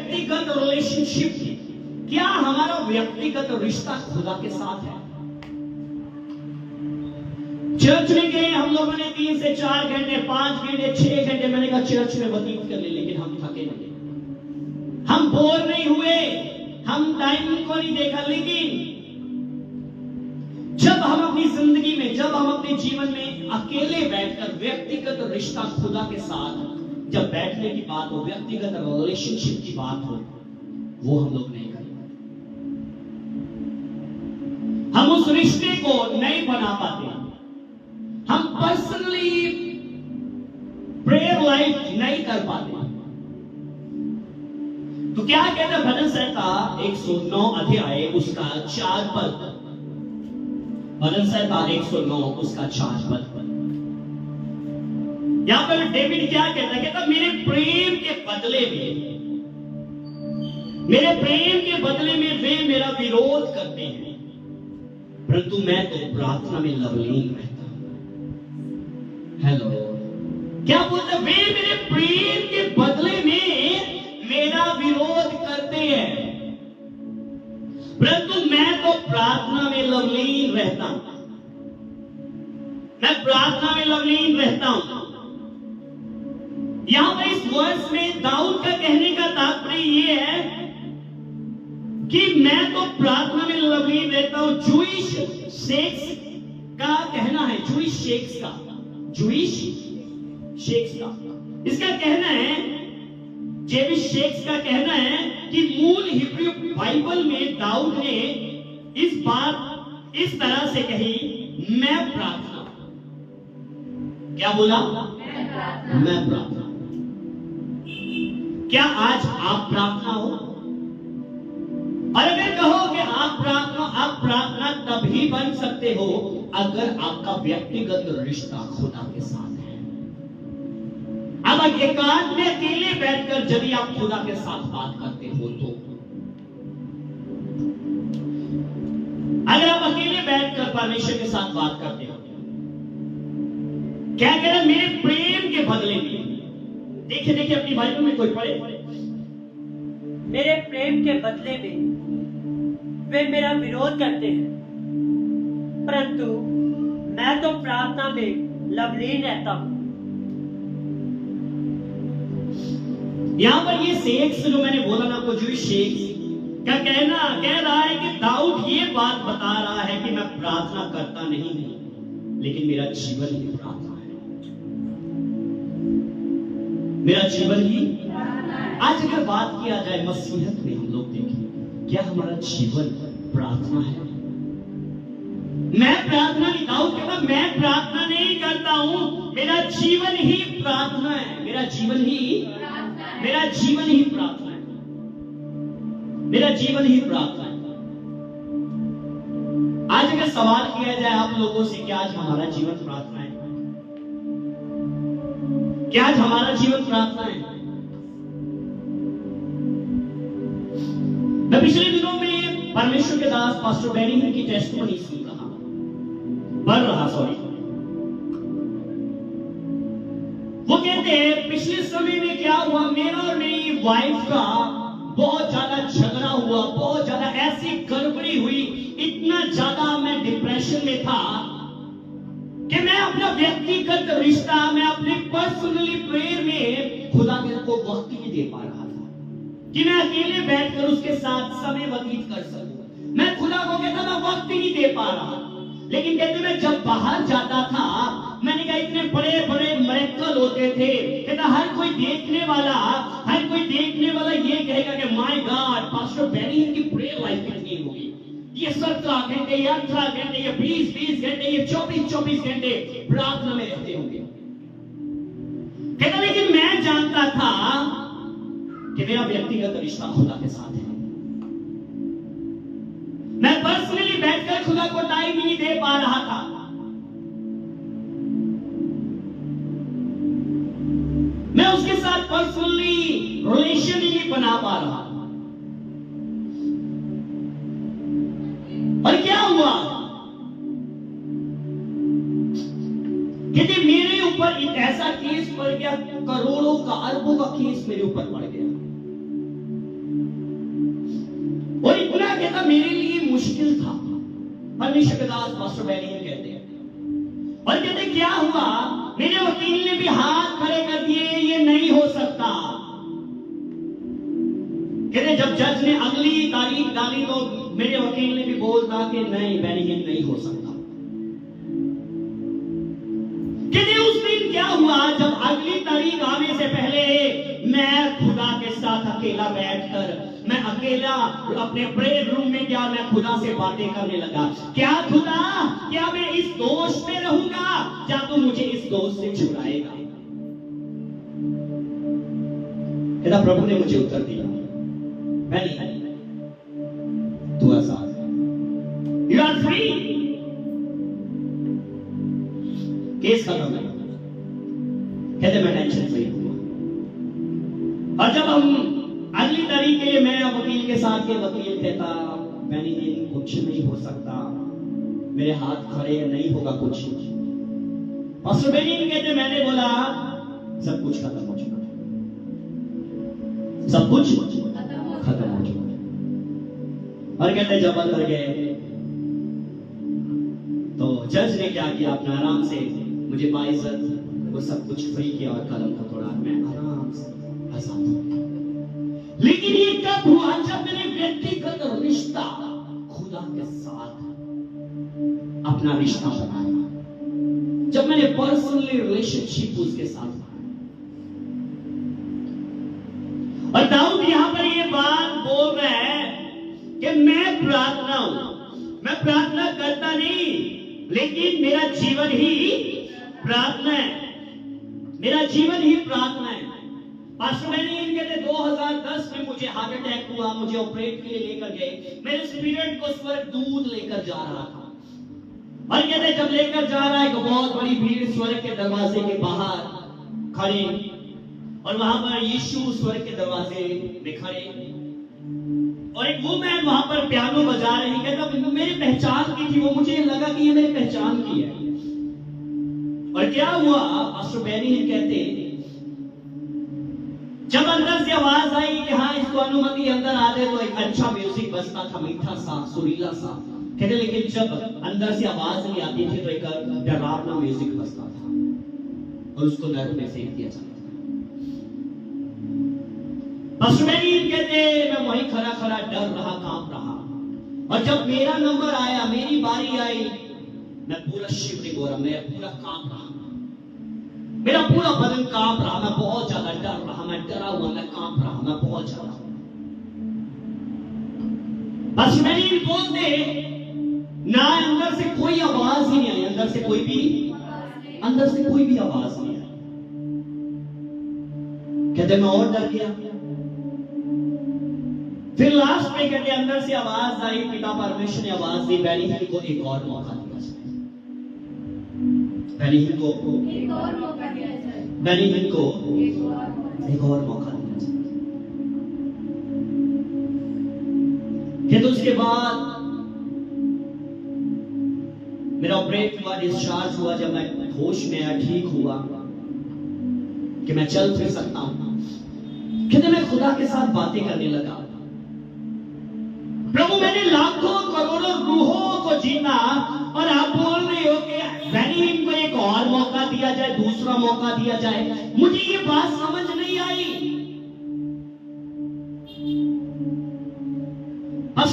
व्यक्तिगत रिलेशनशिप, क्या हमारा व्यक्तिगत रिश्ता खुदा के साथ है? चर्च में गए हम लोगों ने 3 से 4 घंटे, 5 घंटे, 6 घंटे मैंने कहा चर्च में व्यतीत कर ले, लेकिन हम थके नहीं, हम बोर नहीं हुए, हम टाइम को नहीं देखा। लेकिन जब हम अपनी जिंदगी में, जब हम अपने जीवन में अकेले बैठकर व्यक्तिगत रिश्ता खुदा के साथ जब बैठने की बात हो, व्यक्तिगत रिलेशनशिप की बात हो, वो हम लोग नहीं करेंगे। हम उस रिश्ते को नहीं बना पाते, हम पर्सनली प्रेयर लाइफ नहीं कर पाते। तो क्या कहते हैं भजन संहिता 109 अध्याय उसका 4 पद, भजन संहिता 109 उसका 4 पद। यहां पर डेविड क्या कहता है? कहता मेरे प्रेम के बदले में, मेरे प्रेम के बदले में वे मेरा विरोध करते हैं, परंतु मैं तो प्रार्थना में लवलीन रहता हूं। हेलो, क्या बोलते? वे मेरे प्रेम के बदले में मेरा विरोध करते हैं, परंतु मैं तो प्रार्थना में लवलीन रहता हूं। मैं प्रार्थना में लवलीन रहता हूं। यहां पर इस वर्ष में दाऊद का कहने का तात्पर्य यह है कि मैं तो प्रार्थना में लवलीन रहता हूं। जूइश शेख्स का कहना है, जूइश शेख्स का इसका कहना है, जेविश शेख्स का कहना है कि मूल हिब्रू बाइबल में दाऊद ने इस बात इस तरह से कही, मैं प्रार्थना। क्या बोला? मैं प्रार्थना। क्या आज आप प्रार्थना हो? और अगर कहो कि आप प्रार्थना तभी बन सकते हो अगर आपका व्यक्तिगत रिश्ता खुदा के साथ है। अब एकांत में अकेले बैठकर यदि आप खुदा के साथ बात करते हो, तो अगर आप अकेले बैठकर परमेश्वर के साथ बात करते हो, क्या कह रहे? मेरे प्रेम के बदले में, देखिए अपनी बाइबल में कोई पढ़े, मेरे प्रेम के बदले में वे मेरा विरोध करते हैं, परंतु मैं तो प्रार्थना में लवलीन रहता हूं। यहां पर ये शेख्स जो मैंने बोला ना आपको, जूइश शेख्स क्या कह रहा है कि दाऊद ये बात बता रहा है कि मैं प्रार्थना करता नहीं हूं, लेकिन मेरा जीवन ही प्रार्थना है। मेरा जीवन ही। आज अगर बात किया जाए मसीहत में, हम लोग देखें क्या हमारा जीवन प्रार्थना है? मैं प्रार्थना नहीं, दाऊद कहता मैं प्रार्थना नहीं करता हूं, मेरा जीवन ही प्रार्थना है। मेरा जीवन ही प्रार्थना है। मेरा जीवन ही प्रार्थना है। आज अगर सवाल किया जाए आप लोगों से, क्या आज हमारा जीवन प्रार्थना है? क्या आज हमारा जीवन प्रार्थना है? मैं पिछले दिनों में परमेश्वर के दास पास्टर बेनी की टेस्टिमनी सुन रहा, पढ़ रहा, वो कहते हैं पिछले समय में क्या हुआ, मेरा और मेरी वाइफ का बहुत ज्यादा झगड़ा हुआ, बहुत ज्यादा ऐसी गड़बड़ी हुई, इतना ज्यादा मैं डिप्रेशन में था कि मैं अपना व्यक्तिगत रिश्ता, मैं अपने पर्सनली प्रेयर में खुदा को वक्त नहीं दे पा रहा था कि मैं अकेले बैठकर उसके साथ समय व्यतीत कर सकूं। मैं खुदा को कहता मैं वक्त ही नहीं दे पा रहा। लेकिन कहते मैं जब बाहर जाता था, मैंने कहा इतने बड़े बड़े मिरेकल होते थे, कहता हर कोई देखने वाला ये कहेगा कि माय गॉड पास्टर बेनी की प्रेयर लाइफ कितनी होगी, ये 17 घंटे, ये 18 घंटे, ये 20 घंटे, ये 24 घंटे प्रार्थना में रहते होंगे। कहता लेकिन मैं जानता था कि मेरा व्यक्तिगत रिश्ता खुदा के साथ है। मैं पर्सनली बैठकर खुदा को टाइम नहीं दे पा रहा था। मैं उसके साथ पर्सनली रिलेशन ही नहीं बना पा रहा। और क्या हुआ कि मेरे ऊपर एक ऐसा केस पड़ गया, करोड़ों का, अरबों का केस मेरे ऊपर पड़ गया। मेरे लिए मुश्किल था। परमेश्वर के दास पास्टर बेनिहिल कहते हैं, और कहते क्या हुआ, मेरे वकील ने भी हाथ खड़े कर दिए, ये नहीं हो सकता। कहते जब जज ने अगली तारीख डाली तो मेरे वकील ने भी बोलता कि नहीं, बेनिहिल नहीं हो सकता। कहते उस दिन क्या हुआ, जब अगली तारीख आने से पहले मैं खुदा के साथ अकेला बैठकर, मैं अकेला अपने प्रेयर रूम में गया, मैं खुदा से बातें करने लगा। क्या खुदा, क्या मैं इस दोष में रहूंगा या तू मुझे इस दोष से छुड़ाएगा? कहता प्रभु ने मुझे उत्तर दिया, बेनिहिल तू आजाद, यू आर फ्री। केस खत्म है। कहते मैं टेंशन फ्री हुआ। और जब हम अगली तारीख के लिए, मैं वकील के साथ के वकील कहता बेनिहिल कुछ नहीं हो सकता, मेरे हाथ खड़े नहीं होगा कुछ। पास्टर बेनिहिल कहते मैंने बोला सब कुछ खत्म हो चुका, सब कुछ खत्म हो चुका। और कहते जब अंदर गए तो जज ने क्या किया, अपना आराम से मुझे बाइज्जत वो सब कुछ फ्री किया और कलम को तोड़ा, मैं आराम से आजाद हो गया। लेकिन ये कब हुआ, जब मैंने व्यक्तिगत रिश्ता खुदा के साथ अपना रिश्ता बनाया, जब मैंने पर्सनली रिलेशनशिप उसके साथ बनाया। और दाऊद यहां पर ये बात बोल रहा है कि मैं प्रार्थना हूं, मैं प्रार्थना करता नहीं, लेकिन मेरा जीवन ही प्रार्थना है, मेरा जीवन ही प्रार्थना है। पास्टर बेनिहिल कहते 2010 में मुझे हार्ट अटैक हुआ, मुझे ऑपरेट के लिए लेकर गए, मेरे स्पिरिट को स्वर्गदूत लेकर जा रहा था। और कहते जब लेकर जा रहा है तो बहुत बड़ी भीड़ स्वर्ग के दरवाजे के बाहर खड़े, और वहां पर यीशु स्वर्ग के दरवाजे में खड़े, और एक वुमन वहां पर पियानो बजा रही। कहता मेरी पहचान की थी वो, मुझे लगा कि ये मेरी पहचान की है। और क्या हुआ, पास्टर बेनिहिल कहते जब अंदर से आवाज आई कि हाँ इसको अनुमति अंदर आ जाए, तो एक अच्छा म्यूजिक बजता था, मीठा सा, सुरीला सा। कहते लेकिन जब अंदर से आवाज नहीं आती थी तो एक डरावना म्यूजिक बजता था, और उसको नर में फेंक दिया जाता था। पास्टर बेनिहिल कहते मैं वहीं खड़ा खड़ा डर रहा, कांप रहा। और जब मेरा नंबर आया, मेरी बारी आई, मैं पूरा शिवरिंग हो रहा, मैं पूरा कांप रहा, मेरा पूरा बदन कांप रहा, मैं बहुत ज्यादा डर रहा, मैं डरा हुआ, मैं कांप रहा, मैं बहुत ज्यादा। बस मैंने बोलते ना, अंदर से कोई आवाज ही नहीं आई, अंदर से कोई भी आवाज नहीं आई। कहते मैं और डर गया। फिर लास्ट में कहते अंदर से आवाज आई, पिता परमेश्वर ने आवाज दी, बेनिहिल को एक और मौका दिया जाए, बेनिहिल को एक और मौका दिया जाए, बेनिहिल को एक और मौका दिया जाए। फिर तो उसके बाद मेरा ऑपरेट हुआ, डिस्चार्ज हुआ। जब मैं होश में आया, ठीक हुआ कि मैं चल फिर सकता हूं, कहते मैं खुदा के साथ बातें करने लगा। प्रभु मैंने लाखों करोड़ों रूहों को जीता, और आप बोल रहे हो कि बेनिहिल को एक और मौका दिया जाए, दूसरा मौका दिया जाए। मुझे ये बात समझ नहीं आई।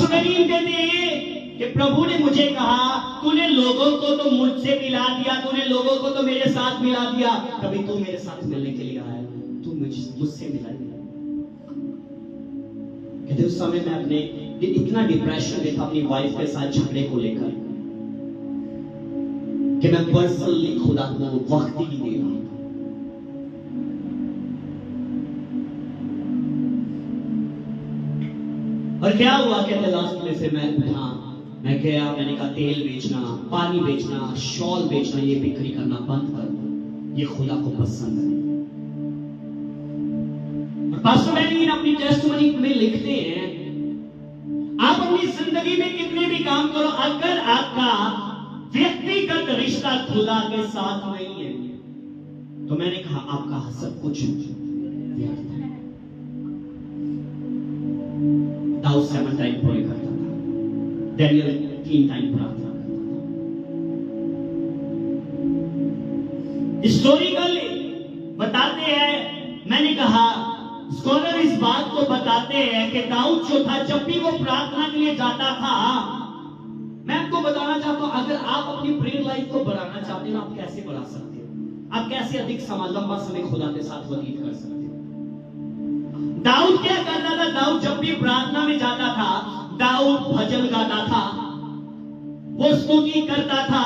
बेनिहिल कहते हैं कि प्रभु ने मुझे कहा तूने लोगों को तो मुझसे मिला दिया, तूने लोगों को तो मेरे साथ मिला दिया, कभी तू मेरे साथ मिलने के लिए आया, तू मुझसे मिला दिया। कहते उस समय मैं अपने इतना डिप्रेशन में था अपनी वाइफ के साथ झगड़े को लेकर कि मैं पर्सनली खुदा को वक्त ही दे रहा था। और क्या हुआ, कहते लास्ट में से मैं उठा, मैं गया, मैंने कहा तेल बेचना, पानी बेचना, शॉल बेचना, ये बिक्री करना बंद कर दो, ये खुदा को पसंद है। पास्टर बेनिहिल अपनी टेस्टिमनी में लिखते हैं, आप अपनी जिंदगी में कितने भी काम करो, अगर आपका व्यक्तिगत रिश्ता खुदा के साथ नहीं है, तो मैंने कहा आपका सब कुछ व्यर्थ है। दाऊद 7 टाइम प्रे करता था, डैनियल 3 टाइम प्रार्थना करता था। हिस्टोरिकली बताते हैं, मैंने कहा स्कॉलर इस बात को बताते हैं कि दाऊद जो था, जब भी वो प्रार्थना के लिए जाता था, मैं आपको बताना चाहता हूं, अगर आप अपनी प्रेयर लाइफ को बढ़ाना चाहते हैं, आप कैसे बढ़ा सकते हो? आप कैसे अधिक लंबा समय खुदा के साथ व्यतीत कर सकते हो? दाऊद क्या करता था? दाऊद जब भी प्रार्थना में जाता था, दाऊद भजन गाता था, वो स्तुति करता था,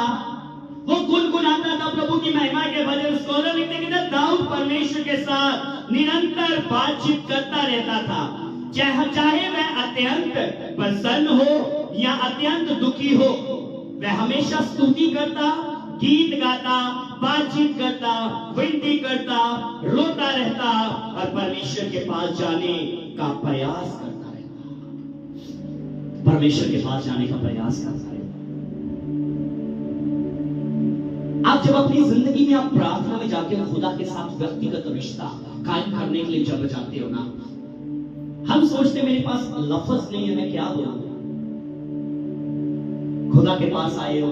वो गुनगुनाता था प्रभु की महिमा के भजन। स्कॉलर लिखते हैं कि दाऊद परमेश्वर के साथ निरंतर बातचीत करता रहता था, चाहे वह अत्यंत प्रसन्न हो या अत्यंत दुखी हो, वह हमेशा स्तुति करता, गीत गाता, बातचीत करता, विनती करता, रोता रहता और परमेश्वर के पास जाने का प्रयास करता रहता। परमेश्वर के पास जाने का प्रयास करता रहता। आप जब अपनी जिंदगी में आप प्रार्थना में जाके खुदा के साथ व्यक्तिगत रिश्ता कायम करने के लिए जब जाते हो ना, हम सोचते मेरे पास लफ्ज नहीं है, मैं क्या बोलूं। खुदा के पास आए हो,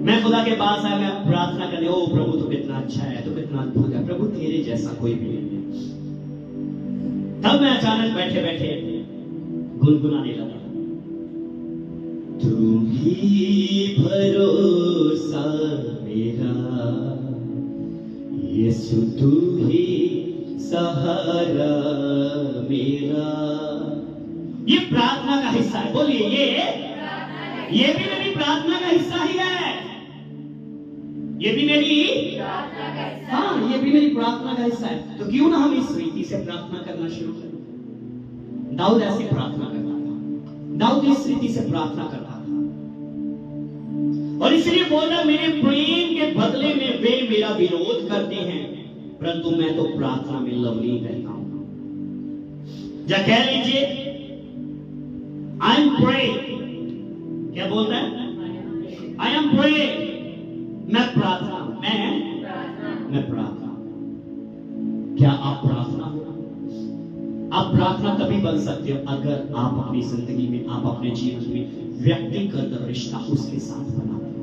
मैं खुदा के पास आया, मैं प्रार्थना करने, ओ प्रभु तो कितना अच्छा है, तो कितना अद्भुत है, प्रभु तेरे जैसा कोई भी नहीं है। तब मैं अचानक बैठे बैठे गुनगुनाने लगा, तू ही भरोसा मेरा, यीशु तू ही सहारा मेरा। ये प्रार्थना का हिस्सा है, बोलिए ये भी मेरी प्रार्थना का हिस्सा ही है। ये भी मेरी प्रार्थना का हिस्सा, हाँ, ये भी मेरी प्रार्थना का हिस्सा है। तो क्यों ना हम इस रीति से प्रार्थना करना शुरू करें। दाऊद ऐसे प्रार्थना करता था, दाऊद इस रीति से प्रार्थना करता था, और इसलिए बोला, मेरे प्रेम के बदले में वे मेरा विरोध करते हैं, परंतु मैं तो प्रार्थना में लवलीन रहता हूं। जा कह लीजिए, आई एम प्रे, क्या बोलता है? आई एम प्रे, मैं प्रार्थना, मैं प्रार्थना। क्या आप प्रार्थना हो? आप प्रार्थना तभी बन सकते हो अगर आप अपनी जिंदगी में, आप अपने जीवन में व्यक्तिगत रिश्ता उसके साथ बनाते हो।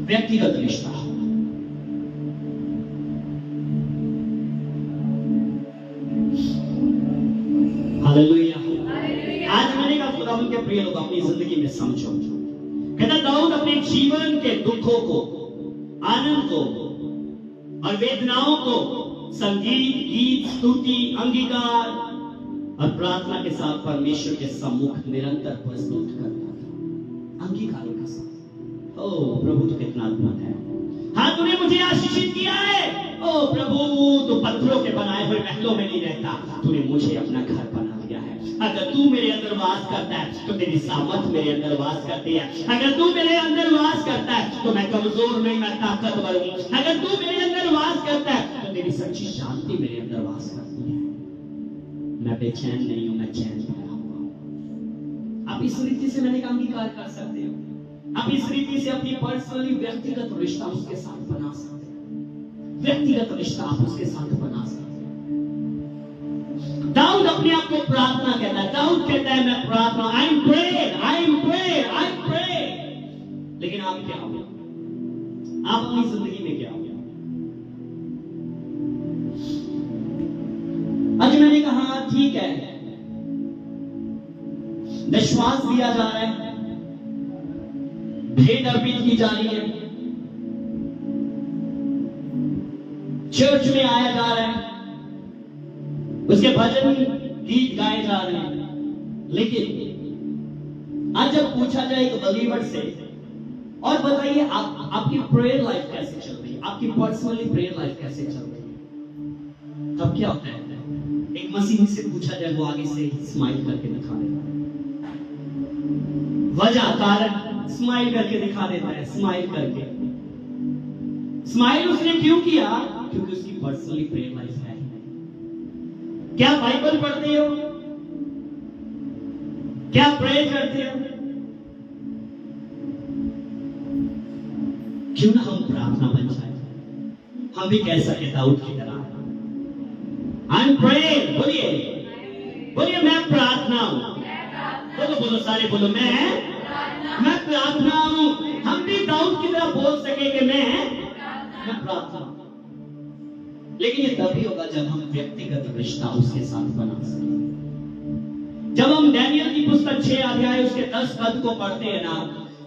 व्यक्तिगत रिश्ता, हालेलुया। आज मैंने कहा खुदा के प्रिय लोग, अपनी जिंदगी में समझो, कहता दाऊद अपने जीवन के दुखों को, आनंद को और वेदनाओं को संगीत, गीत, स्तुति, अंगीकार और प्रार्थना के साथ परमेश्वर के सम्मुख निरंतर प्रस्तुत करता था। अंगीकार का साथ, ओ प्रभु तो कितना अद्भुत है, हाँ तूने मुझे आशीषित किया है, ओ प्रभु तो पत्थरों के बनाए हुए महलों में नहीं रहता, तूने मुझे अपना घर बना दिया है। अगर तू मेरे अंदर वास करता है तो तेरी सामर्थ मेरे अंदर वास करती है। अगर तू मेरे अंदर वास करता है तो मैं कमजोर नहीं, मैं ताकतवर हूं। अगर तू मेरे अंदर वास करता है तो तेरी सच्ची शांति मेरे अंदर वास करती है। मैं बेचैन नहीं हूं, मैं चैन पाया हुआ। आप इस रीति से मैंने अंगीकार कर सकते हो, आप इस रीति से अपनी पर्सनली व्यक्तिगत रिश्ता उसके साथ बना सकते हो, व्यक्तिगत रिश्ता आप उसके साथ बना सकते हो। दाऊद अपने आप को प्रार्थना कहता है, दाऊद कहता है मैं प्रार्थना, I am pray, I am pray, I am pray. लेकिन आप क्या हो? आप अपनी जिंदगी में क्या हो? आज मैंने कहा ठीक है, विश्वास दिया जा रहा है, भेंट अर्पित की जा रही है, चर्च में आया जा रहा है, उसके भजन गीत गाए जा रहे हैं, लेकिन आज जब पूछा जाए एक बलीवर से, और बताइए आपकी प्रेयर लाइफ कैसे चल रही है, आपकी पर्सनली प्रेयर लाइफ कैसे चल रही है, तब क्या होता है? एक मसीही से पूछा जाए, वो आगे से स्माइल करके दिखा देता है, वजह कारण स्माइल करके दिखा देता है, स्माइल करके। स्माइल उसने क्यों किया? क्योंकि उसकी पर्सनली प्रेयर लाइफ है। क्या बाइबल पढ़ते हो? क्या प्रे करते हो? क्यों ना हम प्रार्थना बन जाए, हम भी कह सके दाऊद की तरह, आई एम प्रेइंग, बोलिए बोलिए, मैं प्रार्थना हूं। बोलो बोलो सारे बोलो, मैं प्रार्थना हूं। हम भी दाऊद की तरह बोल सके कि मैं प्रार्थना हूं। लेकिन ये तभी होगा जब हम व्यक्तिगत रिश्ता उसके साथ बना सके। जब हम डैनियल की पुस्तक 6 अध्याय उसके 10 पद को पढ़ते हैं ना,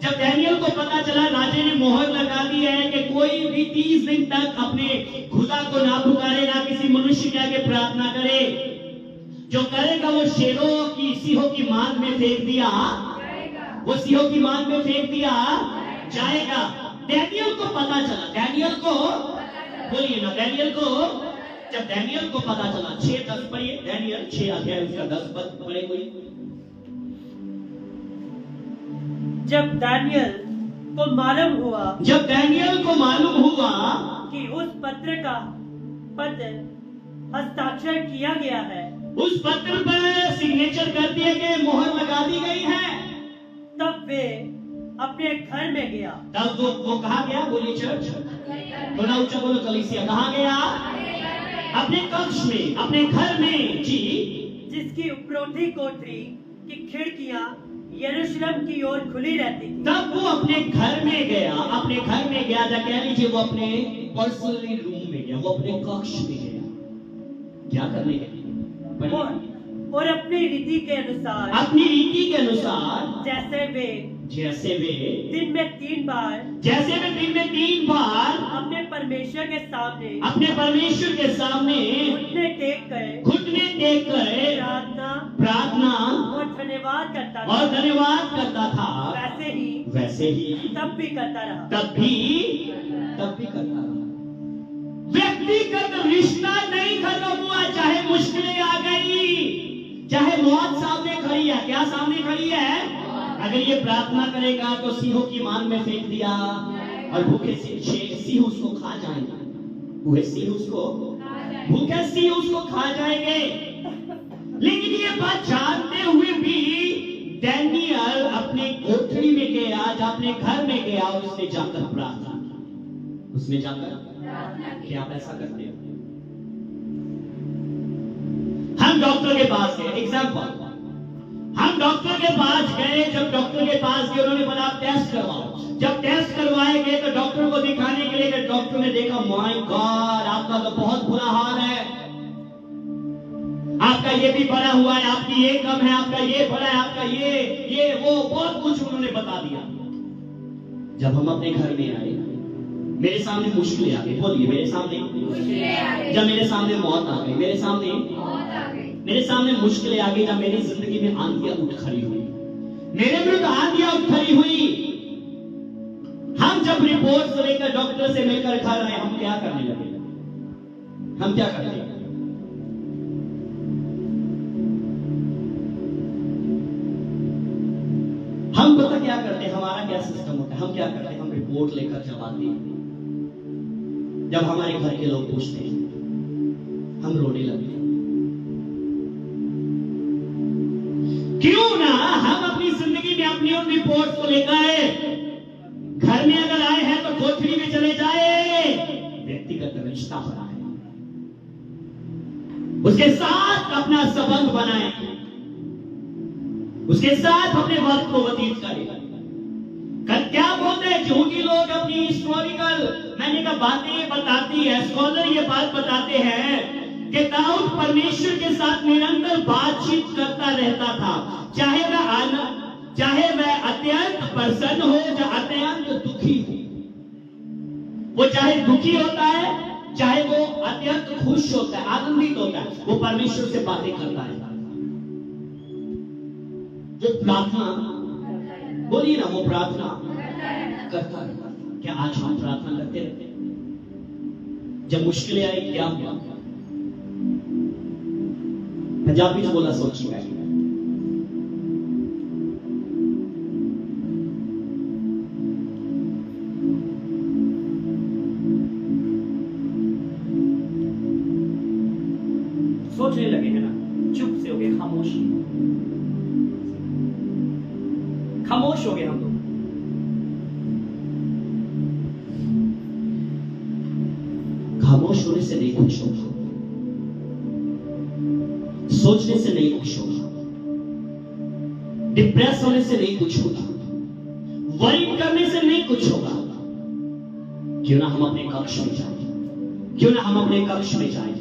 जब डैनियल को पता चला राजे ने मोहर लगा दी है कि कोई भी 30 दिन तक अपने खुदा को ना पुकारे, ना किसी मनुष्य के आगे प्रार्थना करे, जो करेगा वो सीहों की मांग में फेंक दिया, वो सीहों की मांग में फेंक दिया जाएगा। डैनियल को पता चला, डैनियल को बोलिए ना, डैनियल को, जब डैनियल को पता चला, 6:10 पढ़िए, डैनियल 6 अध्याय उसका 10 पद पढ़े हुए। जब डैनियल को मालूम हुआ कि उस पत्र का पत्र हस्ताक्षर किया गया है, उस पत्र पर सिग्नेचर कर दिए गए, मोहर लगा दी गई है, तब वे अपने घर में गया। तब वो कहाँ गया? बोलिए चर्च, थोड़ा ऊंचा बोलो कलीसिया, कहाँ गया? अपने कक्ष में, अपने घर में जी, जिसकी उपरोधी कोठरी की खिड़कियां यरूशलेम की ओर खुली रहती थी। तब वो अपने घर में गया, अपने घर में गया, या कह लीजिए वो अपने पर्सनली रूम में गया, वो अपने कक्ष में गया। क्या करने गया? और अपनी रीति के अनुसार, जैसे वे दिन में 3 बार, अपने परमेश्वर के सामने घुटने टेक कर प्रार्थना और धन्यवाद करता था, वैसे ही तब भी करता रहा। व्यक्तिगत रिश्ता नहीं खत्म हुआ, चाहे मुश्किलें आ गई, चाहे मौत सामने खड़ी है। क्या सामने खड़ी है? अगर ये प्रार्थना करेगा तो सिंहों की मांग में फेंक दिया और भूखे सिंह उसको खा जाएंगे, भूखे सिंह उसको खा जाएंगे। लेकिन ये बात जानते हुए भी डैनियल अपने कोठरी में गया, अपने घर में गया और उसने जाकर प्रार्थना की। क्या आप ऐसा करते हो? हम डॉक्टर के पास गए, एग्जाम्पल, हम डॉक्टर के पास गए। जब डॉक्टर के पास गए उन्होंने बोला आप टेस्ट करवाओ। जब टेस्ट करवाए गए तो डॉक्टर को दिखाने के लिए गए, डॉक्टर ने देखा माय गॉड आपका तो बहुत बुरा हाल है, आपका ये भी बढ़ा हुआ है, आपकी ये कम है, आपका ये बड़ा है, आपका ये वो बहुत कुछ उन्होंने बता दिया। जब हम अपने घर में आए, मेरे सामने मुश्किलें आ गई। बोलिए मेरे सामने, जब मेरे सामने मौत आ गई, मेरे सामने मुश्किलें आ गई, जब मेरी जिंदगी में आंधियां उठ खड़ी हुई, मेरे विरुद्ध आंधियां उठ खड़ी हुई, हम जब रिपोर्ट लेकर डॉक्टर से मिलकर घर आए, हम क्या करने लगे? हम क्या करते हैं? हम पता क्या करते हैं? हमारा क्या सिस्टम होता है? हम क्या करते हैं? हम रिपोर्ट लेकर जब आते हैं, जब हमारे घर के लोग पूछते हैं, हम रोने लगते हैं। क्यों ना हम अपनी जिंदगी में अपनी उन रिपोर्ट को लेकर आए, घर में अगर आए हैं तो कोठरी में चले जाए, व्यक्तिगत रिश्ता बनाए, उसके साथ अपना संबंध बनाए, उसके साथ अपने वक्त को व्यतीत करें। क्या बोलते हैं झूठी लोग अपनी हिस्टोरिकल मैंने कहा बातें बताती है, स्कॉलर ये बात बताते हैं कि दाऊद परमेश्वर के साथ निरंतर बातचीत करता रहता था, चाहे वह अत्यंत प्रसन्न हो या अत्यंत दुखी हो। वो चाहे दुखी होता है, चाहे वो अत्यंत खुश होता है, आनंदित होता है, वो परमेश्वर से बातें करता है। जो प्रार्थना, बोलिए ना, वो प्रार्थना करता है। क्या आज हम प्रार्थना करते रहते हैं? जब मुश्किलें आई क्या हुआ? पंजाबी में बोला सोचिए, सोचने लगे हैं ना, चुप से हो गए, खामोश हो गए हम लोग। खामोश होने से नहीं कुछ होगा। सोचने से नहीं कुछ होगा, डिप्रेस होने से नहीं कुछ होगा, वरी करने से नहीं कुछ होगा। क्यों ना हम अपने कक्ष में जाए, क्यों ना हम अपने कक्ष में जाए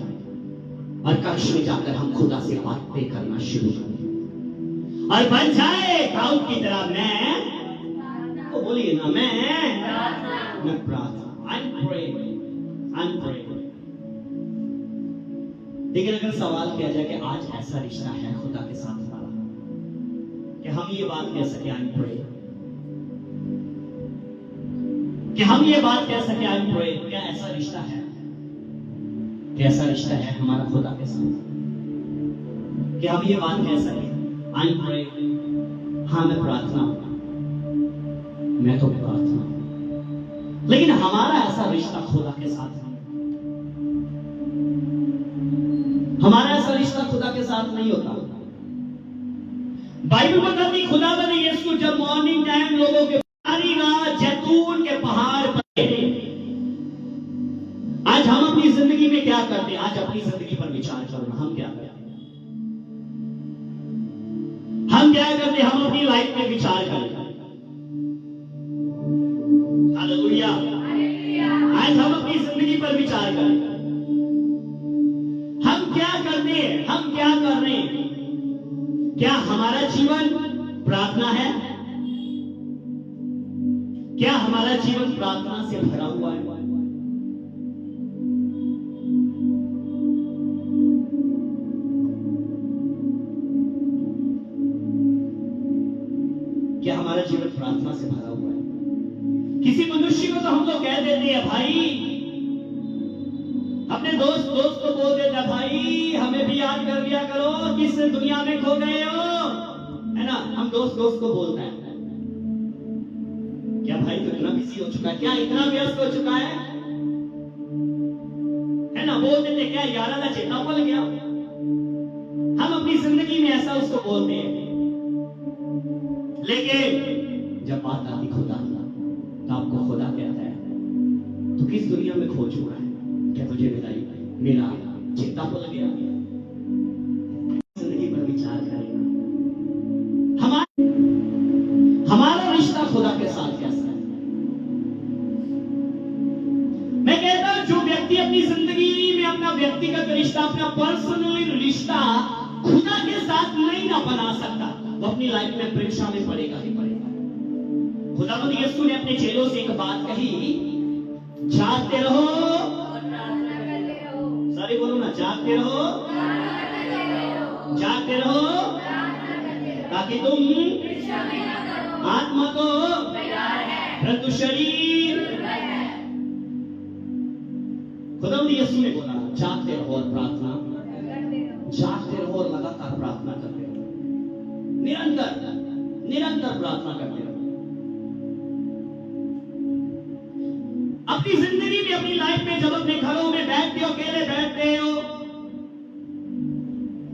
और कक्ष में जाकर हम खुदा से बातें करना शुरू करें और बन जाए दाऊद की तरह। मैं तो बोलिए ना, मैं प्रार्थना, I'm praying। लेकिन अगर सवाल किया जाए कि आज ऐसा रिश्ता है खुदा के साथ हमारा कि हम ये बात कह सके I'm praying, कि हम ये बात कह सके I'm praying, क्या ऐसा रिश्ता है? कैसा रिश्ता है हमारा खुदा के साथ कि हम ये बात कह सके I'm praying, हाँ मैं प्रार्थना, मैं तो प्रार्थना। लेकिन हमारा ऐसा रिश्ता खुदा के साथ है, हमारा ऐसा रिश्ता खुदा के साथ नहीं होता। बाइबल बताती खुदा बने यीशु जब मॉर्निंग टाइम लोगों के सारी रात जैतून के पहाड़ पर, आज हम अपनी जिंदगी में क्या करते हैं? आज अपनी जिंदगी पर विचार करो, हम क्या करते हैं? हम क्या करते हैं? हम अपनी लाइफ में विचार करते हैं। हालेलुया। आज हम अपनी जिंदगी पर विचार करें, हम क्या करते हैं, हम क्या कर रहे हैं? क्या हमारा जीवन प्रार्थना है? क्या हमारा जीवन प्रार्थना से भरा हुआ है? क्या हमारा जीवन प्रार्थना से भरा हुआ है? किसी मनुष्य को तो हम लोग कह देते हैं भाई, अपने दोस्त को बोल देता भाई हमें भी याद कर लिया करो, किस दुनिया में खो गए हो, है ना? हम दोस्त को बोलते हैं। क्या भाई तो इतना बिजी हो चुका है, क्या इतना व्यस्त हो चुका है ना? बोल देते क्या यारा ना चेता पल गया। हम अपनी जिंदगी में ऐसा उसको बोलते हैं। लेकिन जब बात आती खुदा तो आपको खुदा कहता है तो किस दुनिया में खो चुका है? क्या तुझे मेरा चेता भूल गया? जिंदगी पर विचार करेगा। हमारा रिश्ता खुदा के साथ कैसा है? मैं कहता हूं जो व्यक्ति अपनी जिंदगी में अपना व्यक्तिगत रिश्ता, अपना पर्सनली रिश्ता खुदा के साथ नहीं ना बना सकता, वो अपनी लाइफ में परीक्षा में पड़ेगा ही पड़ेगा। खुदावंद यीशु ने अपने चेलों से एक बात कही, जागते रहो, सारी बोलो ना, जागते रहो, जागते रहो, ताकि तुम आत्मा को परंतु शरीर। खुदावंद यीशु ने बोला जागते रहो और प्रार्थना, जागते रहो और लगातार प्रार्थना करते रहो, निरंतर प्रार्थना करते रहो। अपनी जिंदगी में, अपनी लाइफ में जब अपने घरों में बैठते हो, अकेले बैठते हो,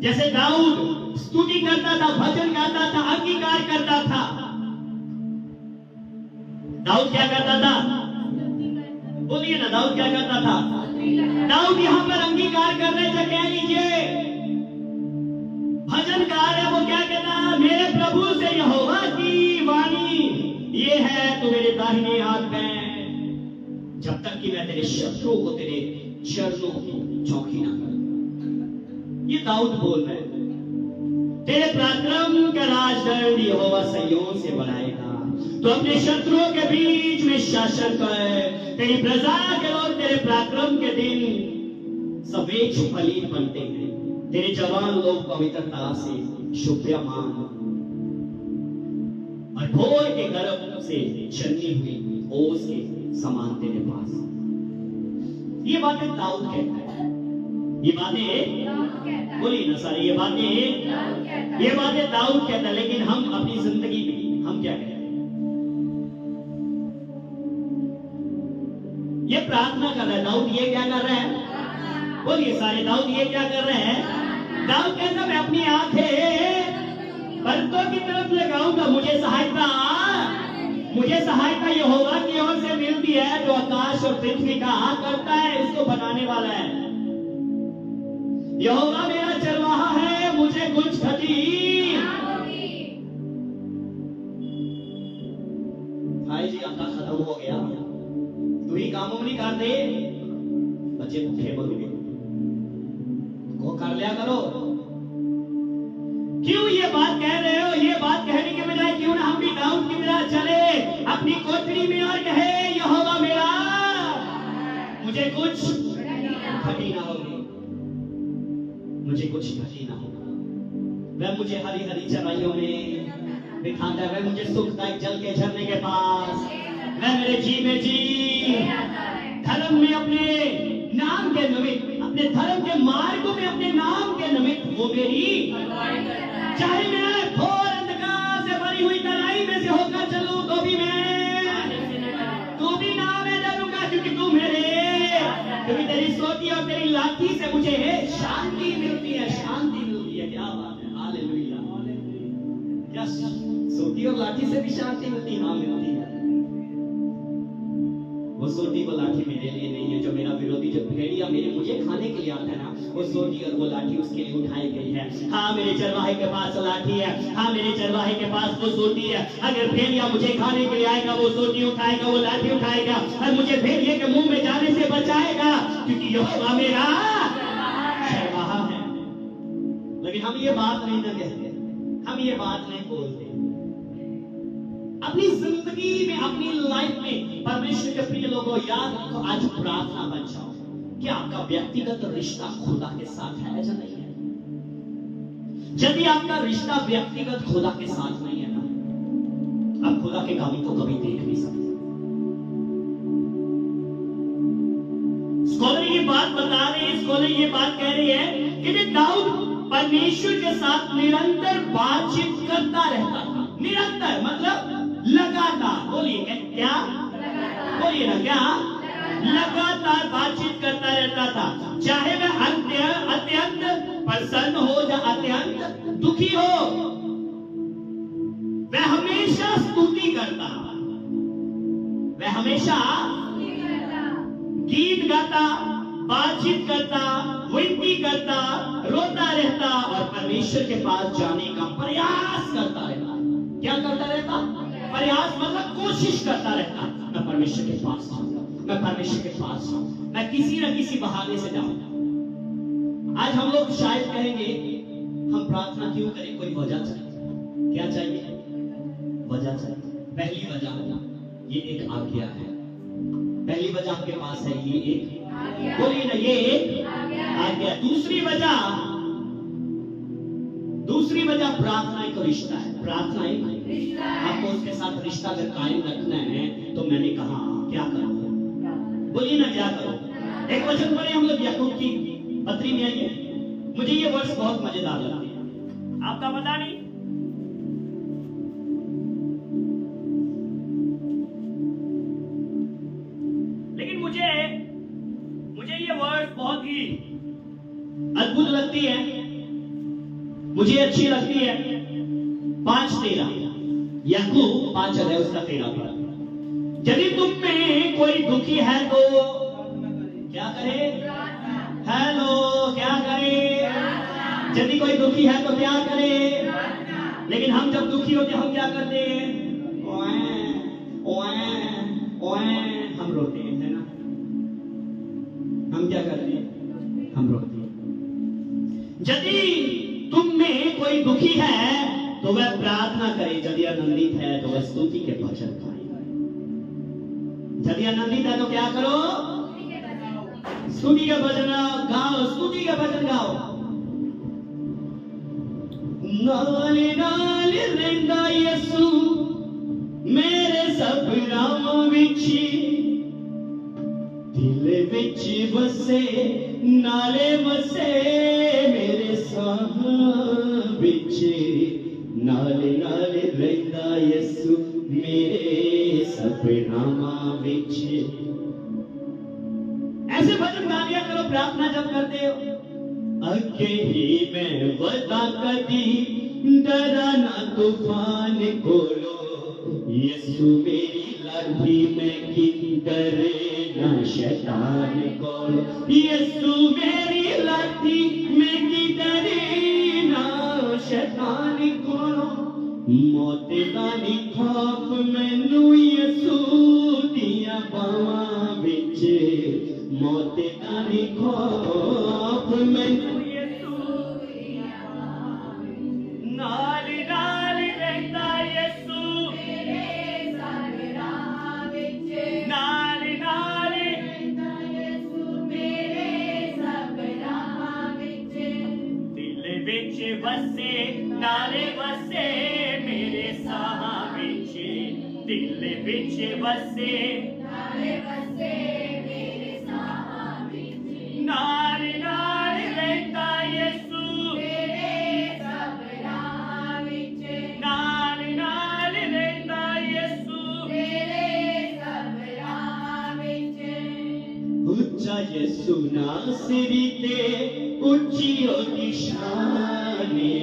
जैसे दाऊद स्तुति करता था, भजन गाता था, अंगीकार करता था। दाऊद क्या करता था? बोलिए ना, दाऊद क्या करता था? दाऊद यहां पर अंगीकार कर रहे थे, कह लीजिए भजन गा रहे, वो क्या कहता? मेरे प्रभु से यहोवा की वाणी ये है, तो मेरे दाहिने हाथ में, जब तक कि मैं तेरे शत्रुओं को तेरे चरणों की चौकी ना करूं। ये दाऊद बोल रहे हैं, तेरे पराक्रम का राजदंड यहोवा सैयोन से बनाएगा, तो अपने शत्रुओं के बीच में शासन कर, तेरी प्रजा के लोग तेरे पराक्रम के दिन सफेद फलील बनते हैं, तेरे जवान लोग पवित्रता से शुभ्यमान और भोर के गर्भ से चन्नी हुई ओस के समान तेरे पास। ये बातें दाऊद कहता है, ये बातें बोलिए ना सारी, ये बातें दाऊद कहता है। लेकिन हम अपनी जिंदगी में हम क्या कहते हैं? ये प्रार्थना कर रहा है दाऊद, ये क्या कर रहा है? बोलिए सारे, दाऊद ये क्या कर रहे हैं? दाऊद कहता मैं अपनी आंखें पर्वतों की तरफ लगाऊंगा, मुझे सहायता यहोवा की ओर से मिलती है, जो आकाश और पृथ्वी का करता है, इसको बनाने वाला है। यहोवा मेरा चरवाहा है, कुछ क्षति भाई जी आपका खत्म हो गया, तू ही काम नहीं करते, बच्चे भूखे मरोगे, को कर लिया करो। क्यों ये बात कह रहे हो? ये बात कहने के बजाय क्यों ना हम भी दाऊद की तरह चले अपनी कोठरी में और कहे यहोवा मेरा, मुझे कुछ घटी ना होगी, मुझे कुछ घटी ना होगा। वह मुझे हरी हरी चराइयों में बिठाता है, वह मुझे सुखदायक जल के झरने के पास, वह मेरे जी में जी धर्म में अपने नाम के निमित्त, अपने धर्म के मार्गों में अपने नाम के निमित्त वो मेरी, चाहे मैं घोर अंधकार से भरी हुई तराई में से होकर चलूं तो भी मैं तू भी नाम में डरूंगा, क्योंकि तू मेरे, क्योंकि तेरी सोटी और तेरी लाठी से मुझे शांति मिलती है, शांति मिलती है। क्या बात है, हालेलुया। क्या सोटी और लाठी से भी शांति मिलती है? हाँ मिलती है। वो सोटी वो लाठी मेरे लिए नहीं है, जो मेरा विरोधी, जो भेड़िया मेरे मुझे खाने के लिए आता है ना, वो सोटी और वो लाठी उसके लिए उठाई गई है। हाँ मेरे चरवाहे के पास लाठी है, हाँ मेरे चरवाहे के पास वो सोटी है। अगर भेड़िया मुझे खाने के लिए आएगा, वो सोटी उठाएगा, वो लाठी उठाएगा और मुझे भेड़िए के मुंह में जाने से बचाएगा, क्योंकि यहोवा मेरा चरवाहा है। लेकिन हम ये बात नहीं ना कहते, हम ये बात नहीं बोलते। अपनी जिंदगी में, अपनी लाइफ में परमेश्वर के प्रिय लोगों, याद रखो, आज प्रार्थना बन जाओ कि आपका व्यक्तिगत रिश्ता खुदा के साथ है या नहीं है। यदि आपका रिश्ता व्यक्तिगत खुदा के साथ नहीं है ना, आप खुदा के कामों को कभी देख नहीं सकते। स्कॉलर ये बात बता रहे हैं, स्कॉलर ये बात कह रही है कि दाऊद परमेश्वर के साथ निरंतर बातचीत करता रहता था। निरंतर मतलब लगातार, बोलिए क्या, बोलिए ना क्या, लगातार बातचीत करता रहता था। चाहे वह अत्यंत प्रसन्न हो या अत्यंत दुखी हो, वह हमेशा स्तुति करता, वह हमेशा गीत गाता, बातचीत करता, विनती करता, रोता रहता और परमेश्वर के पास जाने का प्रयास करता रहता। क्या करता रहता? प्रयास मतलब कोशिश करता रहता। मैं परमेश्वर के पास आऊंगा, मैं परमेश्वर के पास आऊं, मैं किसी न किसी बहाने से जाऊंगा। आज हम लोग शायद कहेंगे हम प्रार्थना क्यों करें, कोई वजह चाहिए। क्या चाहिए? वजह चाहिए। पहली वजह ये एक आज्ञा है। पहली वजह आपके पास है, ये एक, बोलिए ना, ये एक आज्ञा। दूसरी वजह प्रार्थना एक रिश्ता है। प्रार्थना एक आपको उसके साथ रिश्ता अगर कायम रखना है तो मैंने कहा क्या करो, बोलिए ना क्या करो। एक वचन पढ़े हम लोग याकूब की पत्री में, आइए। मुझे ये वर्ष बहुत मजेदार लगती है, आपका पता नहीं। लेकिन मुझे ये वर्ष बहुत ही अद्भुत लगती है, मुझे अच्छी लगती है। 5:13 याकूब 5 अध्याय उसका 13 पद। यदि तुम में कोई दुखी है तो क्या करे? हेलो, क्या करे? यदि कोई दुखी है तो क्या करे? लेकिन हम जब दुखी होते हम क्या करते हैं? हम रोते हैं, है ना? हम क्या करते हैं? हम रोते हैं। यदि तुम में कोई दुखी है तो वह प्रार्थना करे, यदि आनंदित है तो वह स्तुति के वचन गाए। यदि आनंदित है तो क्या करो? स्तुति के वचन गाओ, स्तुति के वचन गाओ। नाले नाले रहंदा यीशु मेरे सपनां विच, दिल विच बसे नाले वसे मेरे साह विच, नाले नाले रहंदा यीशु मेरे सपनां विच। ऐसे भजन गा लिया करो प्रार्थना जब करते हो। अगे ही मैं वदा कदी डरा ना तूफान कोलो, यीशु मेरी लाठी में की डरे ना शैतान कोलो, यीशु मेरी लाठी में की डरे ना खौफ मैनू यीशु नाल नाल रहता यीशु नाल नाल दिल विच वसे नाले वसे मेरे साह विच दिल विच वसे नाल नाल रहता यीशु नाल नाल रहता यीशु उच्चा यीशु नासरी ते उच्ची ओदी शाने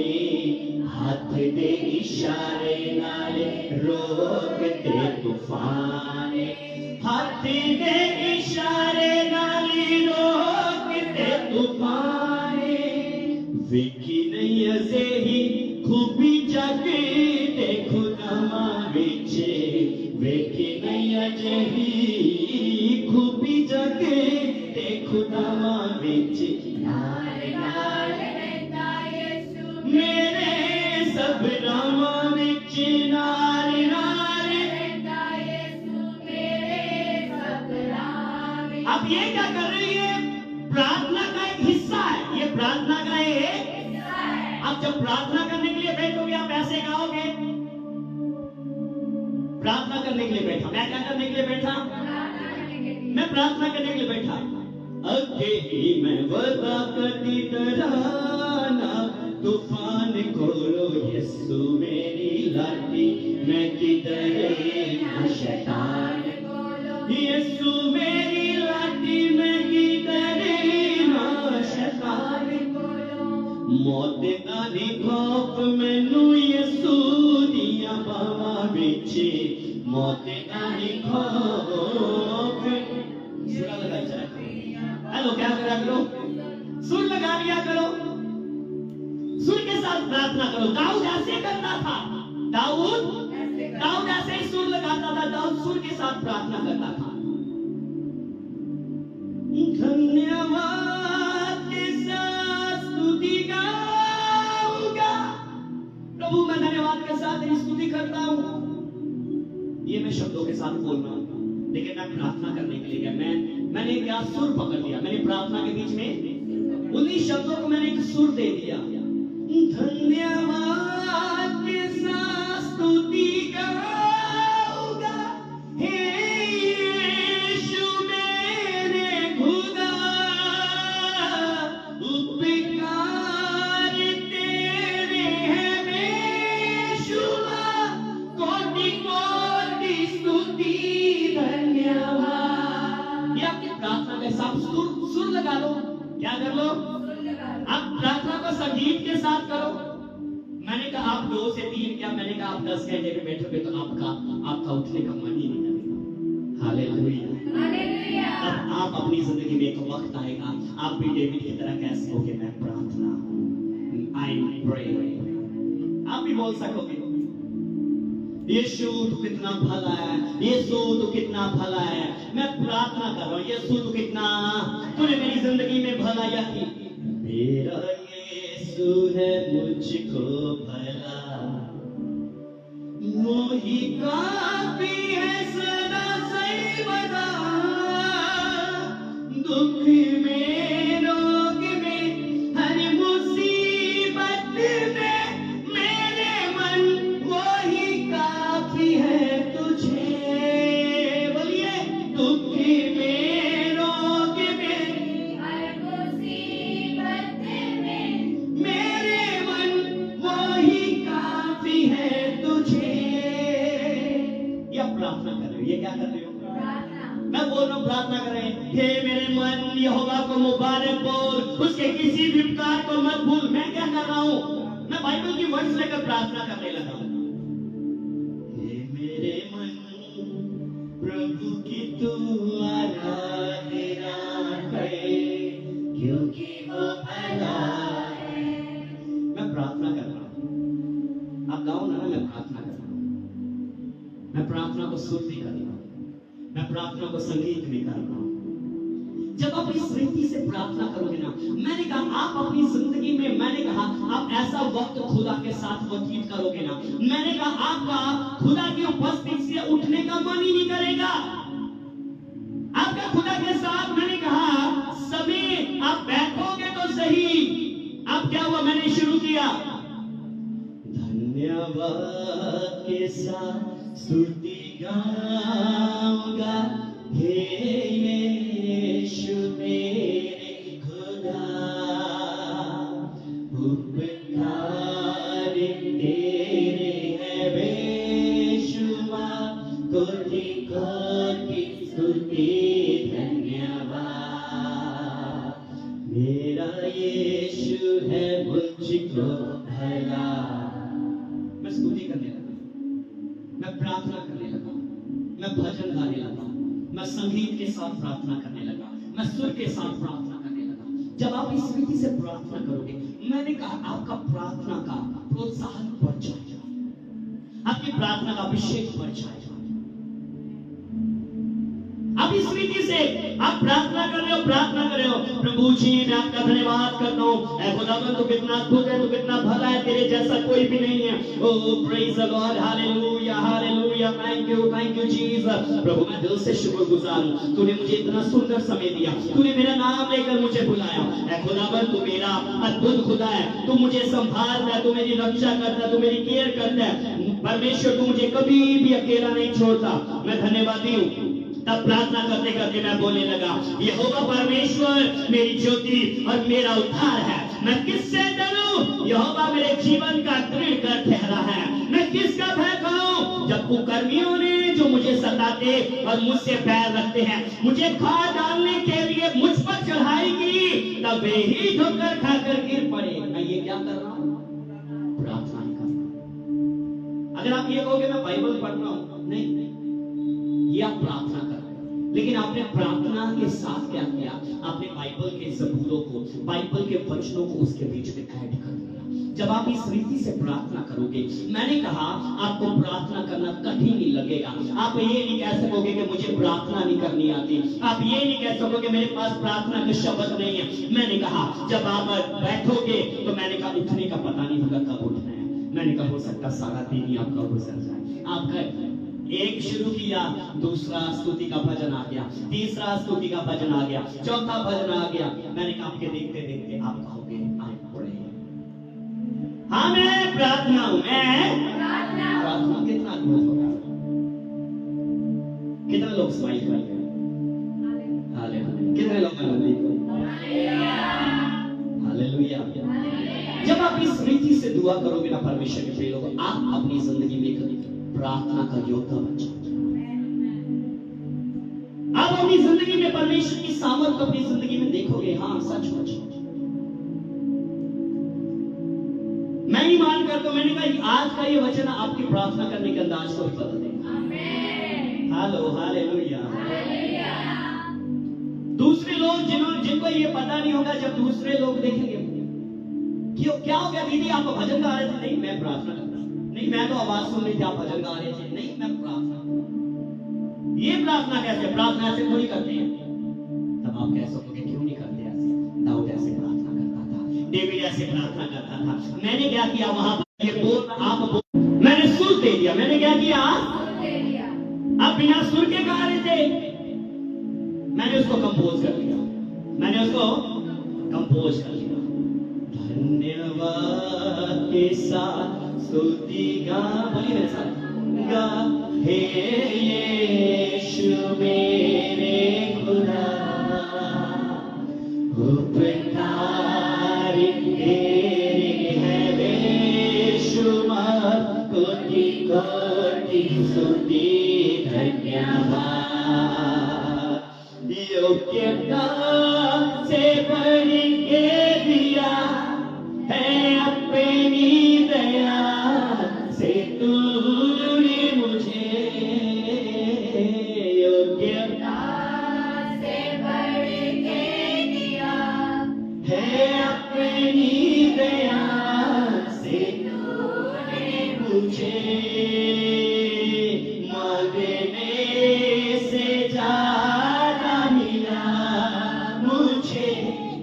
हाथ दे इशारे नाले रोकते तूफाने हाथ दे इशारे नाले रोकते तूफाने विखी नहीं अजेही खूबी जाके देखो नामा विचे विखी नहीं अजेही खूबी जाके देखो नामा विचे मेरे सब रामा विच नाल नाल अब ये क्या कर रही है प्रार्थना का एक हिस्सा है ये प्रार्थना का एक अब जब प्रार्थना करने के लिए बैठोगे आप ऐसे गाओगे प्रार्थना करने के लिए बैठा मैं क्या करने के लिए बैठा मैं प्रार्थना करने के लिए बैठा अगे ही मैं वदा करती तराना तूफान खोलो यीशु मेरी लाठी मैं किधर ना शैतान यीशु मेरी लाठी मैं किधर ना शैतान मौत दा नहीं खौफ मैनू यीशु दिया बावां विच मौत दा नहीं खौफ सुरा लगा जाए हेलो क्या करा करो सुर लगा लिया करो सुर के साथ प्रार्थना करो दाऊद ऐसे करता था दाऊद ऐसे ही सुर लगाता था दाऊद सुर के साथ प्रार्थना करता था धन्यवाद के साथ स्तुति गाऊंगा प्रभु मैं धन्यवाद के साथ तेरी स्तुति करता हूं ये मैं शब्दों के साथ बोल रहा हूं लेकिन मैं प्रार्थना करने के लिए गया मैंने क्या सुर पकड़ लिया मैंने प्रार्थना के बीच में उन्हीं शब्दों को मैंने एक सुर दे दिया धन्यवाद के साथ स्तुति गाऊंगा हे यीशु मेरे खुदा उपकार तेरे हैं बेशुमार कोटि कोटि स्तुति धन्यवाद ये आपकी प्रार्थना का हिसाब सुर लगा लो क्या कर लो आप प्रार्थना को संगीत के साथ करो मैंने कहा आप 2 से 3 क्या मैंने कहा आप 10 घंटे में बैठोगे तो आपका उठने का मन ही नहीं करेगा हालेलुया अब आप अपनी जिंदगी में एक वक्त आएगा आप भी डेविड की तरह कह सकोगे मैं प्रार्थना आई प्रे आप भी बोल सकोगे यीशु तू कितना भला है यीशु तू कितना भला है मैं प्रार्थना कर रहा हूं यीशु तू कितना तूने मेरी जिंदगी में भलाइयां की मेरा यीशु है मुझको भला मोही काफी है सदा सही बता दुख में रोग में हर मुसीबत में मेरे मन वही काफी है तुझे बोलिए दुख में रोग में हर मुसीबत में मेरे मन वही काफी है तुझे ये प्रार्थना कर रहे हो ये क्या कर रहे हो मैं बोल रहा हूँ प्रार्थना कर रहे हैं हे मेरे मन यहोवा को मुबारक बोल उसके किसी भी उपकार को मत भूल मैं क्या कर रहा हूँ मैं बाइबल की वर्ड्स लेकर प्रार्थना करने लगा हूँ हे मेरे मन प्रभु की तू आराधना कर क्योंकि वो भला है मैं प्रार्थना कर रहा हूँ आप गाओ ना मैं प्रार्थना कर रहा हूँ मैं प्रार्थना को सुर भी कर रहा हूँ मैं प्रार्थना को संगीत भी कर रहा हूँ जब आप इस रीति से प्रार्थना करोगे ना, मैंने कहा आप अपनी जिंदगी में, मैंने कहा आप ऐसा वक्त खुदा के साथ व्यतीत करोगे ना, मैंने कहा आपका खुदा की उपस्थिति से उठने का मन ही नहीं करेगा। आपका खुदा के साथ, मैंने कहा समय आप बैठोगे तो सही। अब क्या हुआ, मैंने शुरू किया धन्यवाद के साथ स्तुति गाऊंगा, हे यीशु मेरे खुदा, उपकार तेरे हैं बेशुमार, कोटि कोटि स्तुति धन्यवाद, मेरा यीशु है मुझको भला। मैं स्तुति करने लगा, मैं प्रार्थना करने लगा, मैं भजन गाने लगा, मैं संगीत के साथ प्रार्थना करने लगा, मैं सुर के साथ प्रार्थना करने लगा। जब आप इस रीति से प्रार्थना करोगे, मैंने कहा आपका प्रार्थना का प्रोत्साहन बढ़ जाएगा, आपकी प्रार्थना का अभिषेक बढ़ जाएगा। अब इस रीति से आप प्रार्थना कर रहे हो, प्रार्थना कर रहे हो, प्रभु जी मैं आपका धन्यवाद करता हूँ, ऐ खुदावंद तू कितना अद्भुत है, तू कितना भला है, तेरे जैसा कोई भी नहीं है। Oh praise the lord, hallelujah hallelujah, thank you Jesus. प्रभु मैं दिल से शुक्रगुजार हूँ, तूने मुझे इतना सुंदर समय दिया, तूने मेरा नाम लेकर मुझे बुलाया। ऐ खुदावंद तू मेरा अद्भुत खुदा है, तू मुझे संभालता है, तू मेरी रक्षा करता है, तू मेरी केयर करता है। परमेश्वर तू मुझे कभी भी अकेला नहीं छोड़ता, मैं धन्यवादी हूँ। तब प्रार्थना करते करते मैं बोलने लगा, यहोवा परमेश्वर मेरी ज्योति और मेरा उद्धार है, मैं किससे डरूं? यहोवा मेरे जीवन का दृढ़ कर ठहरा है, मैं किसका भय करूं? जब कुकर्मियों ने जो मुझे सताते और मुझसे बैर रखते हैं, मुझे खा डालने के लिए मुझ पर चढ़ाई की, तब वे ही ठोकर खाकर गिर पड़े। मैं ये क्या कर रहा हूं? प्रार्थना कर रहा हूं। अगर आप ये कहोगे मैं बाइबल पढ़ रहा हूं, नहीं, ये आप प्रार्थना कर, लेकिन आपने प्रार्थना के साथ क्या किया? आपने बाइबल के ज़बूरों को, बाइबल के वचनों को उसके बीच में ऐड कर दिया। जब आप इस रीति से प्रार्थना करोगे, मैंने कहा आपको प्रार्थना करना कठिन नहीं लगेगा। आप ये नहीं कह सकोगे कि मुझे प्रार्थना नहीं करनी आती, आप ये नहीं कह सकोगे मेरे पास प्रार्थना के शब्द नहीं है। मैंने कहा जब आप बैठोगे तो मैंने कहा उठने का पता नहीं होगा कब उठना है। मैंने कहा हो सकता सारा दिन ही आपका गुजर जाए। आपका एक शुरू किया, दूसरा स्तुति का भजन आ गया, तीसरा स्तुति का भजन आ गया, चौथा भजन आ गया। मैंने कहा आपके देखते देखते आप कहोगे आई पड़े, हाँ मैं प्रार्थना हूं, मैं प्रार्थना। कितना अद्भुत होगा, कितने लोग स्माइल करेंगे, कितने लोग आनंदित, हालेलुया। जब आप इस रीति से दुआ करोगे ना परमेश्वर के प्रिय लोग, आप अपनी जिंदगी में प्रार्थना का योद्धा बन जाओगे। आप अपनी जिंदगी में परमेश्वर की सामर्थ अपनी जिंदगी में देखोगे। हाँ सचमुच मैं ही मान कर, तो मैंने कहा आज का ये वचन आपकी प्रार्थना करने के अंदाज को भी बदल देगा। हालो हालेलुया। दूसरे लोग जिनको ये पता नहीं होगा, जब दूसरे लोग देखेंगे क्यों क्या हो गया दीदी आप भजन गा रहे थे, नहीं मैं प्रार्थना करता, नहीं मैं तो आवाज सुन रही थी आप भजन गा रहे थे, नहीं मैं प्रार्थना। ये प्रार्थना कैसे? प्रार्थना ऐसे थोड़ी करते हैं। तब आप कह सकोगे क्यों नहीं करते ऐसे? दाऊद ऐसे प्रार्थना करता था, डेविड ऐसे प्रार्थना करता था। मैंने क्या किया वहां ये बोल आप बोल, मैंने सुर दे दिया। मैंने क्या किया? आप बिना सुर के गा रहे थे, मैंने उसको कंपोज कर दिया, मैंने उसको कंपोज कर दिया। धन्यवाद के साथ स्तुति गा, बोलिए मेरे साथ, गा हे यीशु मेरे खुदा, उपकार तेरे हैं बेशुमार, कोटि कोटि स्तुति धन्यवाद। योग्यता से बढ़ के दिया है अपनी दया से तूने मुझे, योग्यता से बढ़ के दिया है अपनी दया से तूने मुझे, मांगने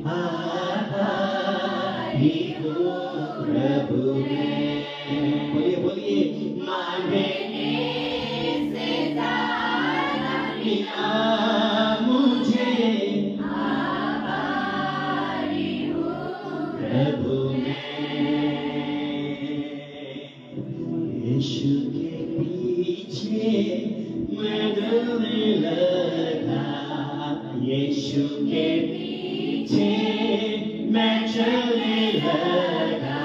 आभारी हूँ प्रभु मैं। बोलिए बोलिए, मांगने से ज्यादा मिला मुझे, आभारी हूँ प्रभु मैं। यीशु के पीछे मैं डरने लगा, यीशु के पीछे मैं चलने लगा,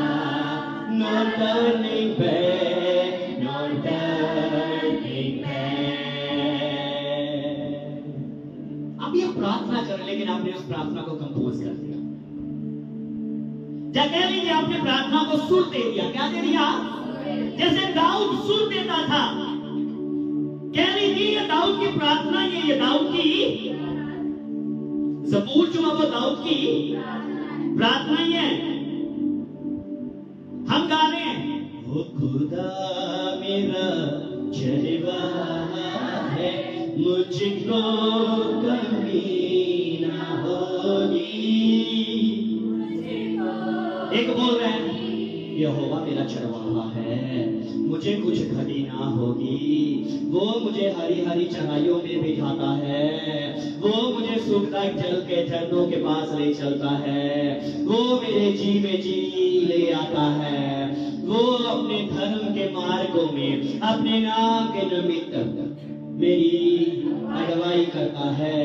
no turning back, no turning back। आप ये प्रार्थना कर, लेकिन आपने उस प्रार्थना को कंपोज कर दिया। क्या कह लीजिए, आपने प्रार्थना को सुर दे दिया। क्या दे दिया? जैसे दाऊद सुर देता था। कह लीजिए ये दाऊद की प्रार्थना, ये दाऊद की ज़बूर जो है वो दाऊद की प्रार्थना ही है। हम गा रहे हैं, वो खुदा मेरा चलवा है, मुझको कमी ना होगी। एक बोल रहे हैं, यहोवा मेरा चरवाहा है, मुझे कुछ घटी ना होगी। वो मुझे हरी हरी चराइयों में बिठाता है, वो मुझे सुखदायक जल के झरनों के पास ले चलता है, वो मेरे जी में जी ले आता है, वो अपने धर्म के मार्गों में अपने नाम के निमित्त मेरी अगुवाई करता है।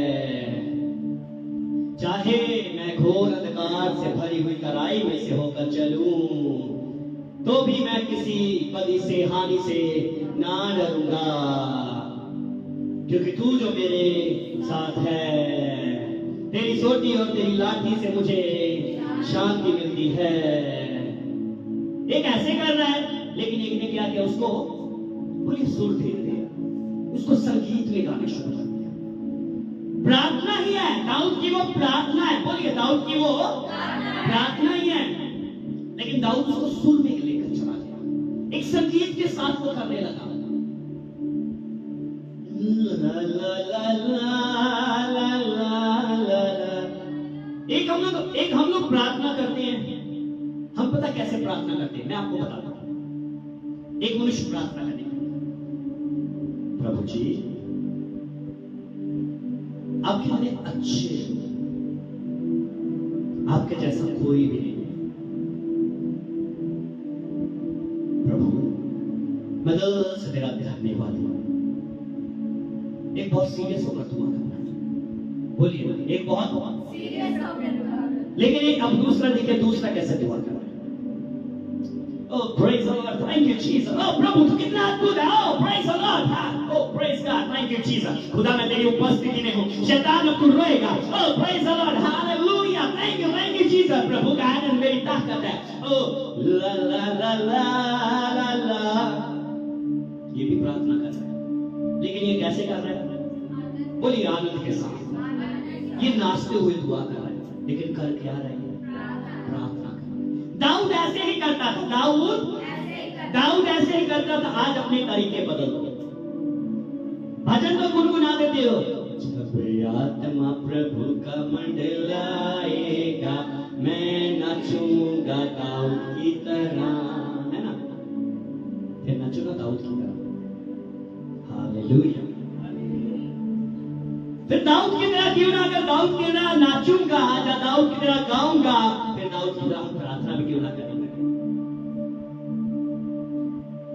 चाहे मैं घोर अंधकार से भरी हुई तराई में से होकर चलूं, तो भी मैं किसी बदी से हानि से ना डरूंगा, क्योंकि तू जो मेरे साथ है, तेरी सोटी और तेरी लाठी से मुझे शांति मिलती है। एक ऐसे कर रहा है, लेकिन एक ने क्या किया, उसको पूरी सुर दे दिया, उसको संगीत में गाने शुरू कर दिया। प्रार्थना ही है, दाऊद की वो प्रार्थना है। बोलिए, दाऊद की वो प्रार्थना ही है, लेकिन दाऊद उसको सुर में लेकर चला गया, एक संगीत के साथ वो करने लगा। ला ला ला ला ला ला ला। एक हम लोग प्रार्थना करते हैं। हम पता कैसे प्रार्थना करते हैं, मैं आपको बताता हूं। एक मनुष्य प्रार्थना करने, प्रभु जी आप कितने अच्छे, आपके जैसा कोई भी नहीं। प्रभु मैं दिल से तेरा धन्यवाद हूं। एक बहुत सीरियस होकर दुआ करना। बोलिए, एक बहुत सीरियस होकर, लेकिन एक अब दूसरा देखिए, दूसरा कैसे दुआ करना। Oh, praise the Lord. Thank you, Jesus. Oh, प्रभु तू कितना अद्भुत है। Oh, praise the Lord. Oh, praise God. Thank you, Jesus. खुदा मैं तेरी उपस्थिति में हूँ, शैतान अब तू रोएगा। Oh, praise the Lord. Hallelujah. Thank you, Jesus. प्रभु का आनंद मेरी ताकत है। Oh, ला ला ला ला ला ला। ये भी प्रार्थना कर रहा है, लेकिन ये कैसे कर रहा है? बोलिए, आनंद के साथ। ये नाचते हुए दुआ कर रहा है, लेकिन कर क्या रहा है? प्रार्थना। दाऊद ऐसे ही करता था, दाऊद ऐसे ही करता था। आज अपने तरीके बदल दो। भजन तो गुनगुना देते हो, जब आत्मा प्रभु का मंडलाएगा, मैं नाचूंगा दाऊद की तरह, है ना? फिर नाचूंगा दाऊद की तरह। हालेलुया। फिर दाऊद की तरह क्यों ना, अगर दाऊद की तरह नाचूंगा या दाऊद की तरह गाऊंगा, फिर दाऊद की तरह प्रार्थना भी क्यों ना करेंगे?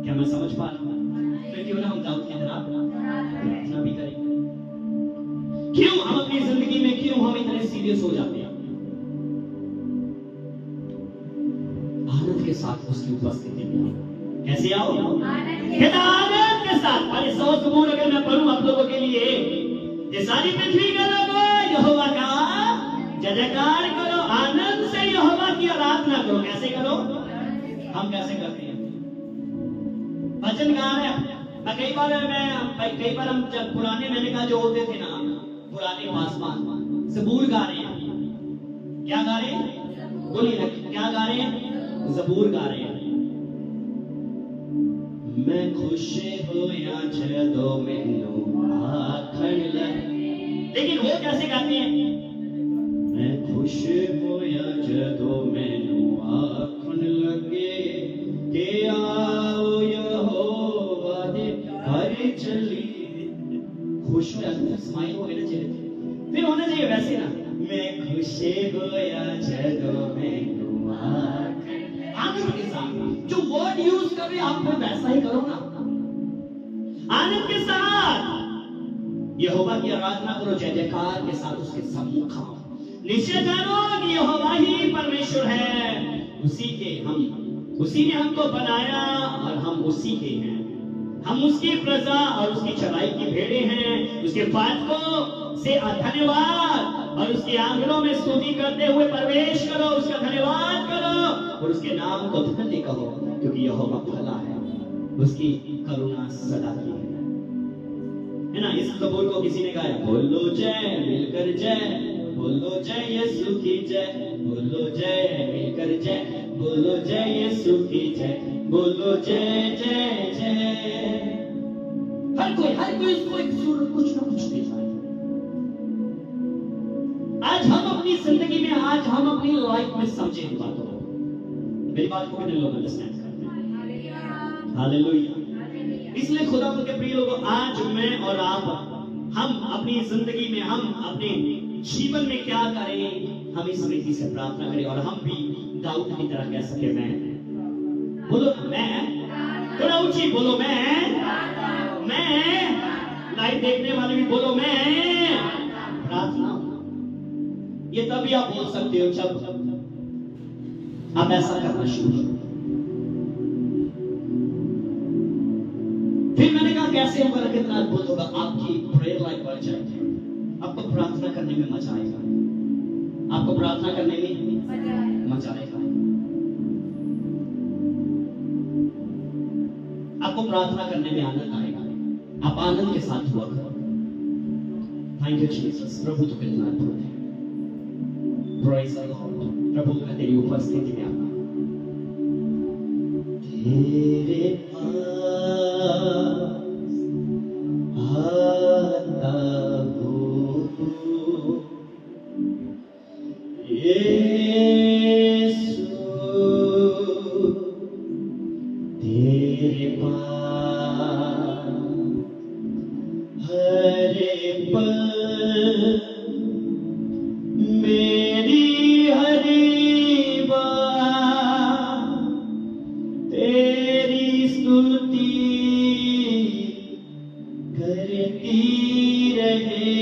क्या मैं समझ पा रहा हूं? फिर क्यों ना हम दाऊद की तरह प्रार्थना भी करेंगे? क्यों हम अपनी जिंदगी में, क्यों हम इतने सीरियस हो जाते हैं? आनंद के साथ उसकी उपस्थिति में कैसे आओ? आनंद के साथ। अरे 100 ज़बूर अगर मैं पढ़ूं आप लोगों के लिए, ये सारी पृथ्वी का लोगों यहोवा का जय जयकार करो, आनंद से यहोवा की आराधना करो। कैसे करो? हम कैसे करते हैं? भजन गा रहे हैं। कई बार हम जब पुराने, मैंने कहा जो होते थे ना, पुराने पासवान ज़बूर गा रहे हैं। क्या गा रहे हैं? बोलिए ना, क्या गा रहे हैं? ज़बूर गा रहे हैं। मैं खुश होया जदों मैनू आखण लगे, लेकिन वो कैसे गाते हैं? मैं खुश होया जदों मैनू आखन लगे कि आओ यहोवा दे घर चलीए। खुश होया स्माइल हो गए ना चेहरे पे, फिर होना चाहिए वैसे ना, मैं खुश होया जदों मैनू आनंद के साथ जो वर्ड यूज कर रहे आप फिर वैसा ही करो ना, आनंद के साथ यहोवा की आराधना करो, जय जयकार के साथ उसके सम्मुख आओ। निश्चय जानो कि यहोवा ही परमेश्वर है, उसी ने हमको बनाया और हम उसी के हैं। हम उसकी प्रजा और उसकी चराई की भेड़े हैं। उसके फाटकों से धन्यवाद और उसके आंगनों में स्तुति करते हुए प्रवेश करो, उसका धन्यवाद करो और उसके नाम को धन्य कहो, क्योंकि यहोवा भला है, उसकी करुणा सदा की है ना। इस कबूल को किसी ने गाया, बोलो जय मिलकर जय, बोलो जय यीशु की जय, बोलो जय मिलकर जय, बोलो जय यीशु की जय, बोलो जय जय जय। हर कोई इसको एक सुर कुछ ना कुछ दे जाए। आज हम अपनी जिंदगी में, आज हम अपनी लाइफ में समझे इन बातों को। मेरी बात को कितने लोग अंडरस्टैंड करते हैं? हालेलुया। इसलिए खुदा के प्रिय लोगों, आज मैं और आप, हम अपनी जिंदगी में, हम अपने जीवन में क्या करें, हम इस रीति से प्रार्थना करें और हम भी दाऊद की तरह कह सके, मैं बोलो मैं, थोड़ा ऊंची बोलो मैं, लाइव देखने वाले भी बोलो मैं प्रार्थना। ये तभी आप बोल सकते हो जब आप ऐसा करना शुरू करो। फिर मैंने कहा कैसे होगा, कितना अद्भुत होगा, आपकी प्रेयर लाइफ बढ़ जाएगी, आपको प्रार्थना करने में मजा आएगा, आपको प्रार्थना करने में मजा आएगा, आपको प्रार्थना करने में आनंद आएगा, आप आनंद के साथ हुआ करो। Thank you Jesus. प्रभु तो कितना अद्भुत है। Praise the lord. प्रभु का तेरी उपस्थिति में आना, तेरे पास आता हूँ यीशु, तेरे पास हर पल मेरी हर बात तेरी स्तुति करती रहे,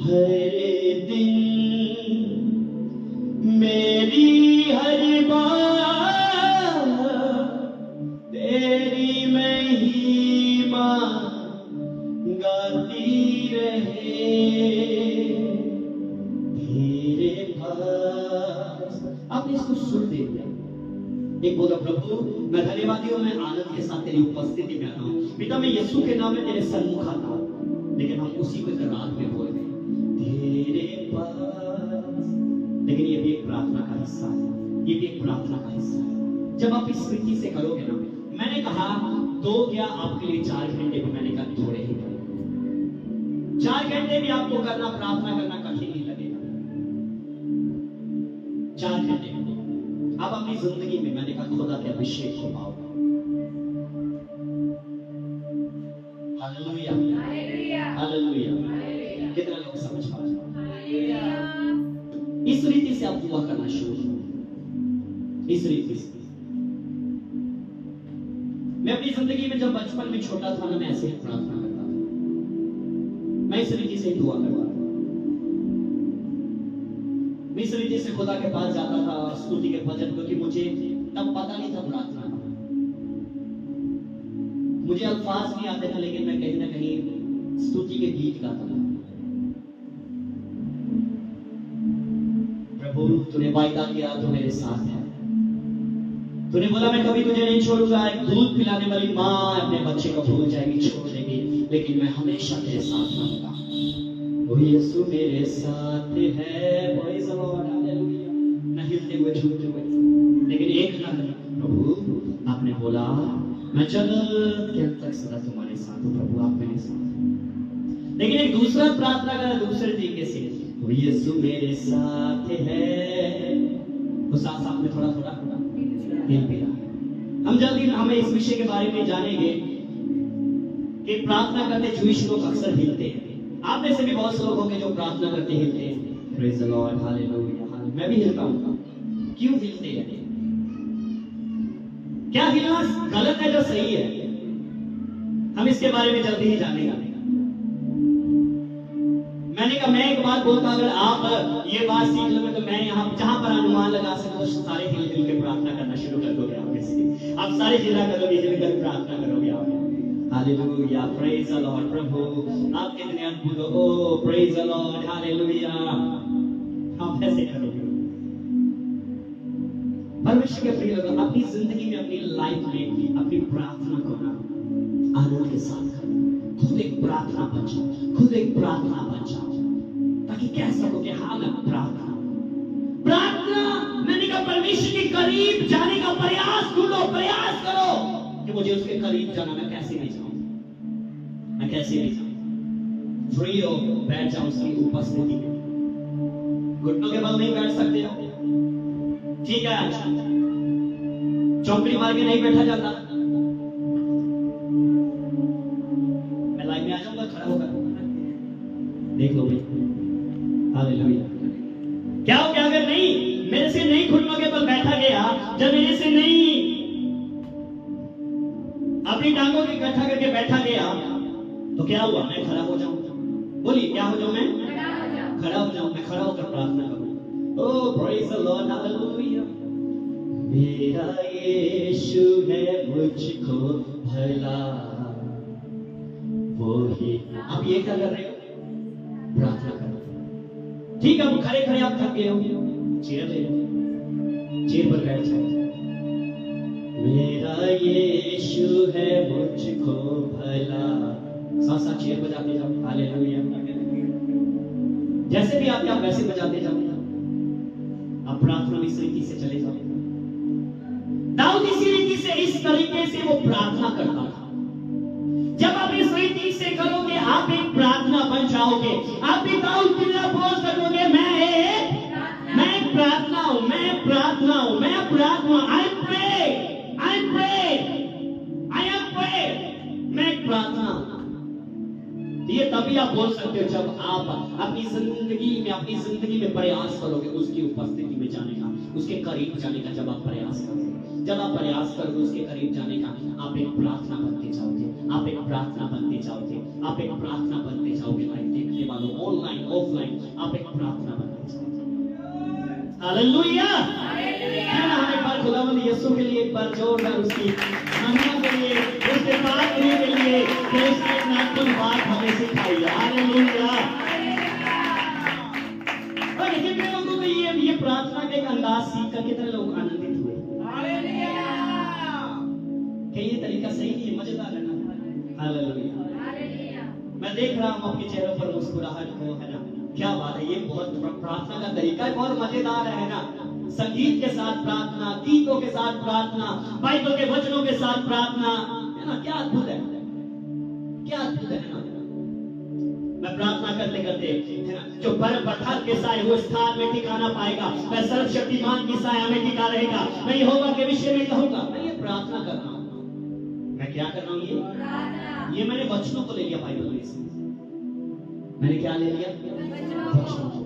हर दिन मेरी हर बात तेरी महिमा गाती रहे, तेरे पास। आपने इसको सुन दिया, एक बोला प्रभु मैं धन्यवादी हूं, मैं आनंद के साथ तेरी उपस्थिति में आता हूं। पिता मैं यीशु के नाम में तेरे सन्मुख आता हूं, लेकिन हम उसी को एक रात में बोल रहे तेरे पास। लेकिन ये भी एक प्रार्थना का हिस्सा है, ये भी एक प्रार्थना का हिस्सा है। जब आप इस रीति से करोगे ना, मैंने कहा 2 क्या आपके लिए 4 घंटे भी, मैंने कहा थोड़े ही करें। 4 घंटे भी आपको करना, प्रार्थना करना कठिन नहीं लगेगा। 4 घंटे आप अपनी जिंदगी में, मैंने कहा खुदा के अभिषेक हो पाओगे। Hallelujah, hallelujah. कितने लोग समझ पा रहे? इस रीति से आप दुआ करना शुरू करो, इस रीति से। मैं अपनी जिंदगी में जब बचपन में छोटा था ना, मैं ऐसे ही प्रार्थना करता था, मैं इस रीति से दुआ करता था, मैं इस रीति से खुदा के पास जाता था, स्तुति के भजन, क्योंकि मुझे तब पता नहीं था प्रार्थना, मुझे अल्फाज नहीं आते थे, लेकिन मैं कहीं ना कहीं स्तुति के गीत गाता था। प्रभु तूने वायदा किया, तो मेरे साथ है, तूने बोला मैं कभी तुझे नहीं छोड़ूंगा। एक दूध पिलाने वाली माँ अपने बच्चे को भूल जाएगी, छोड़ देगी, लेकिन मैं हमेशा तेरे साथ रहूंगा। वो यीशु मेरे साथ है, न हिलते हुए झूठते हुए, लेकिन एक ना, प्रभु आपने बोला मैं जगत के अंत तक सदा तुम्हारे साथ हूँ। प्रभु आप मेरे साथ। लेकिन एक दूसरा प्रार्थना कर दूसरे तरीके से, वो यीशु मेरे साथ है, तो साथ साथ में थोड़ा थोड़ा हिल भी रहा है। हम जल्दी हमें इस विषय के बारे में जानेंगे कि प्रार्थना करते जूइश लोग अक्सर हिलते हैं। आप में से भी बहुत से लोग होंगे जो प्रार्थना करते हिलते हैं। Praise the lord, hallelujah. मैं भी हिलता हूँ। क्यों हिलते हैं? क्या हिलना गलत है जो सही है? हम इसके बारे में जल्दी ही जानेंगे। मैंने कहा मैं एक बात बोलता, अगर आप ये बात सीख लोगे तो मैं यहाँ जहां पर अनुमान लगा सकूं तो सारे हिल हिल के प्रार्थना करना शुरू कर दोगे। आप सारे जिला करोगे, हिल कर प्रार्थना करोगे आप। Hallelujah, praise the lord. प्रभु आप कितने अद्भुत हो। Oh praise the lord, hallelujah. आप ऐसे करोगे। परमेश्वर के प्रिय लोग, अपनी जिंदगी में, अपनी लाइफ में अपनी प्रार्थना को ना आनंद के साथ करो। खुद एक प्रार्थना बन जाओ, खुद एक प्रार्थना बन जाओ, ताकि कह सको कि हाँ मैं प्रार्थना मैंने कहा परमेश्वर के करीब जाने का प्रयास ढूंढो, प्रयास करो कि मुझे उसके करीब जाना। मैं कैसे नहीं जाऊं, मैं कैसे नहीं जाऊं। फ्री हो, बैठ जाओ उसकी उपस्थिति में। घुटनों के बल नहीं बैठ सकते हो, ठीक है, चौकड़ी मार के नहीं बैठा जाता। मैं लाइन में आ जाऊंगा, खड़ा होकर देख लो भाई। हालेलुया। क्या हो गया अगर नहीं मेरे से नहीं घुटनों के बल बैठा गया, जब मेरे से नहीं अपनी टांगों की इकट्ठा करके बैठा गया, तो क्या हुआ? मैं खड़ा हो जाऊं। बोलिए क्या हो जाऊं? मैं खड़ा हो जाऊं। मैं खड़ा होकर प्रार्थना करूं। ओह प्रेज द लॉर्ड, हालेलुया। मेरा यीशु है मुझको भला, वो ही। आप ये क्या कर रहे हो? प्रार्थना कर। ठीक है, अब खड़े खड़े आप थक गए हो, चेयर ले लो, चेयर पर बैठ जाओ। मेरा यीशु है मुझको भला, साथ साथ चेयर बजाते जाओ। हालेलुया। जैसे भी आते आप वैसे बजाते जाओ। आप प्रार्थना में इस रीति से चले जाओ। दाऊद इसी रीति से, इस तरीके से वो प्रार्थना करता था। जब आप इस रीति से करोगे, आप एक प्रार्थना बन जाओगे। आप भी दाऊद की तरह बोल सकोगे, मैं प्रार्थना हूं, मैं प्रार्थना हूं, मैं प्रार्थना। I pray, I pray, I am pray. मैं प्रार्थना। ये तभी आप बोल सकते हो जब आप अपनी जिंदगी में प्रयास करोगे उसकी उपस्थिति में जाने का, उसके करीब जाने का। जब आप प्रयास करोगे, जब आप प्रयास करोगे उसके करीब जाने का, आप एक प्रार्थना बनते जाओगे, आप एक प्रार्थना बनते जाओगे, आप एक प्रार्थना बनते जाओगे। लाइव देखने वालों, ऑनलाइन ऑफलाइन, आप एक प्रार्थना बनते जाओगे। हालेलुया। हम एक बार खुदावंद यीशु के लिए एक बार जोरदार उसकी महिमा के लिए, उसके बात करने के लिए कि उसने एक नाटक बात हमें सिखाई है। हालेलुया। और कितने लोगों को ये प्रार्थना का एक अंदाज सीख कर कितने लोग आनंदित हुए। हालेलुया। कि ये तरीका सही नहीं है, मजेदार है ना। हालेलुया। मैं देख रहा हूं आपके चेहरों पर मुस्कुराहट को, है ना। क्या बात है, ये बहुत प्रार्थना का तरीका है, बहुत मजेदार है ना। संगीत के साथ प्रार्थना, गीतों के साथ प्रार्थना, बाइबल के वचनों के साथ प्रार्थना, है ना। क्या अद्भुत है, क्या अद्भुत है ना। मैं प्रार्थना करते करते, है ना, जो बर्फ पत्थर के साए हुए स्थान में ठिकाना पाएगा, मैं सर्वशक्तिमान की साया में टिका रहेगा। मैं यहोवा के विषय में कहूंगा। मैं ये प्रार्थना कर रहा हूं। मैं क्या कर रहा हूं? ये मैंने वचनों को ले लिया बाइबल में से। मैंने क्या ले लिया? वचनों को।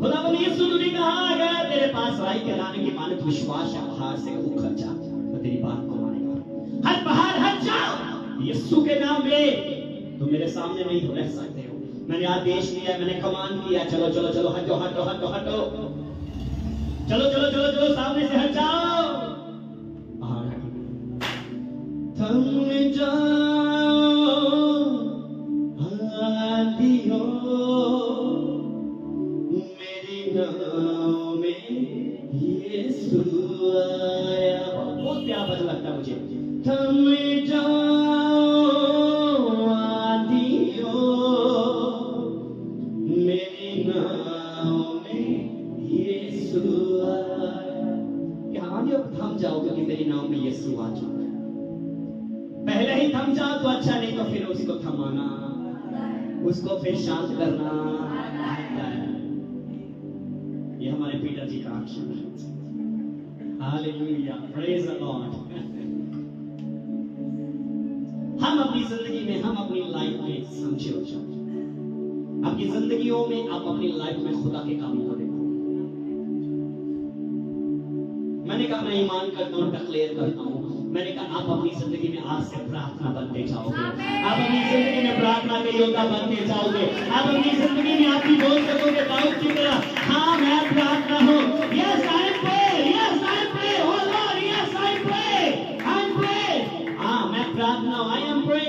खुदावंद यीशु ने कहा, अगर तेरे पास राई के लाने की मानत विश्वास है, पहाड़ से उखड़ जा, मैं तेरी बात को मानेगा। हर पहाड़ हट जाओ यीशु के नाम में। तो मेरे सामने नहीं हो रह सकते हो। मैंने आदेश दिया, मैंने कमांड किया, चलो चलो चलो, हटो हटो हटो हटो, चलो चलो चलो चलो, सामने से हट जाओ। पहाड़ हट, थम जाओ आंधियों, मेरी नाव में यीशु आया। बहुत प्यारा भजन लगता है मुझे। थम जाओ आंधियों, मेरी नाव में यीशु आया। क्या आंधियों थम जाओ, क्योंकि मेरी नाव में यीशु आ चुका है। पहले ही थम जाओ तो अच्छा, नहीं तो फिर उसको थमाना उसको फिर शांत करना आता है। ये हमारे पीटर जी का अक्षर है। Hallelujah, praise the Lord. हम अपनी जिंदगी में, हम अपनी लाइफ में समझे हो जाओ, आपकी जिंदगियों में आप अपनी लाइफ में खुदा के कामों को देखो। मैंने कहा मैं ईमान करता हूँ, डिक्लेयर करता हूँ, मैंने कहा आप अपनी जिंदगी में आज से प्रार्थना बनते जाओगे, आप अपनी जिंदगी में प्रार्थना के योद्धा बनते जाओगे, आप अपनी जिंदगी में आप भी बोल सकोगे दाऊद की तरह, हाँ मैं प्रार्थना हूँ, yes I pray, yes I pray, oh lord yes I pray, हाँ मैं प्रार्थना हूँ, आई एम प्रे,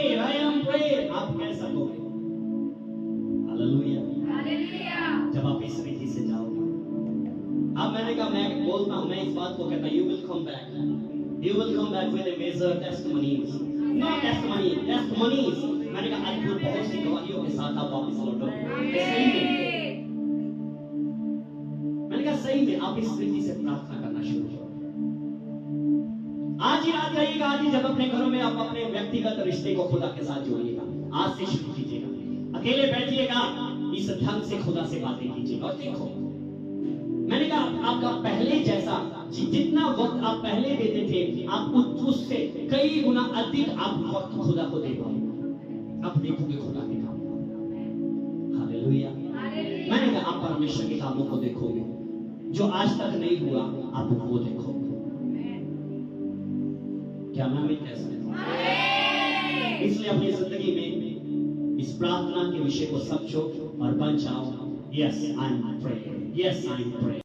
आप कह सकोगे। हालेलुया, जब आप इस रीति से जाओगे। अब मैंने कहा मैं बोलता हूँ, मैं इस बात को कहता हूँ, you will come back with a measure testimonies, not testimonies। मैंने कहा अद्भुत बहुत सी गवाहियों के साथ आप वापस लौटोगे। सही में, मैंने कहा सही में आप इस रीति से प्रार्थना करना शुरू करो। आज ही रात जाइएगा, आज ही जब अपने घरों में आप अपने व्यक्तिगत रिश्ते को खुदा के साथ जोड़िएगा, आज से शुरू कीजिएगा, अकेले बैठिएगा, इस ढंग से खुदा से बातें कीजिएगा। और देखो मैंने कहा आपका पहले जैसा जितना वक्त आप पहले देते थे, आप उससे कई गुना अधिक आप वक्त खुदा को दे पाओगे। आप देखोगे खुदा के काम। हालेलुया। मैंने कहा आप परमेश्वर के कामों को देखोगे, जो आज तक नहीं हुआ आप वो देखोगे। क्या मैं भी कह सकता हूं? इसलिए अपनी जिंदगी में इस प्रार्थना के विषय को समझो और बन जाओ। Yes I am praying, yes I am praying.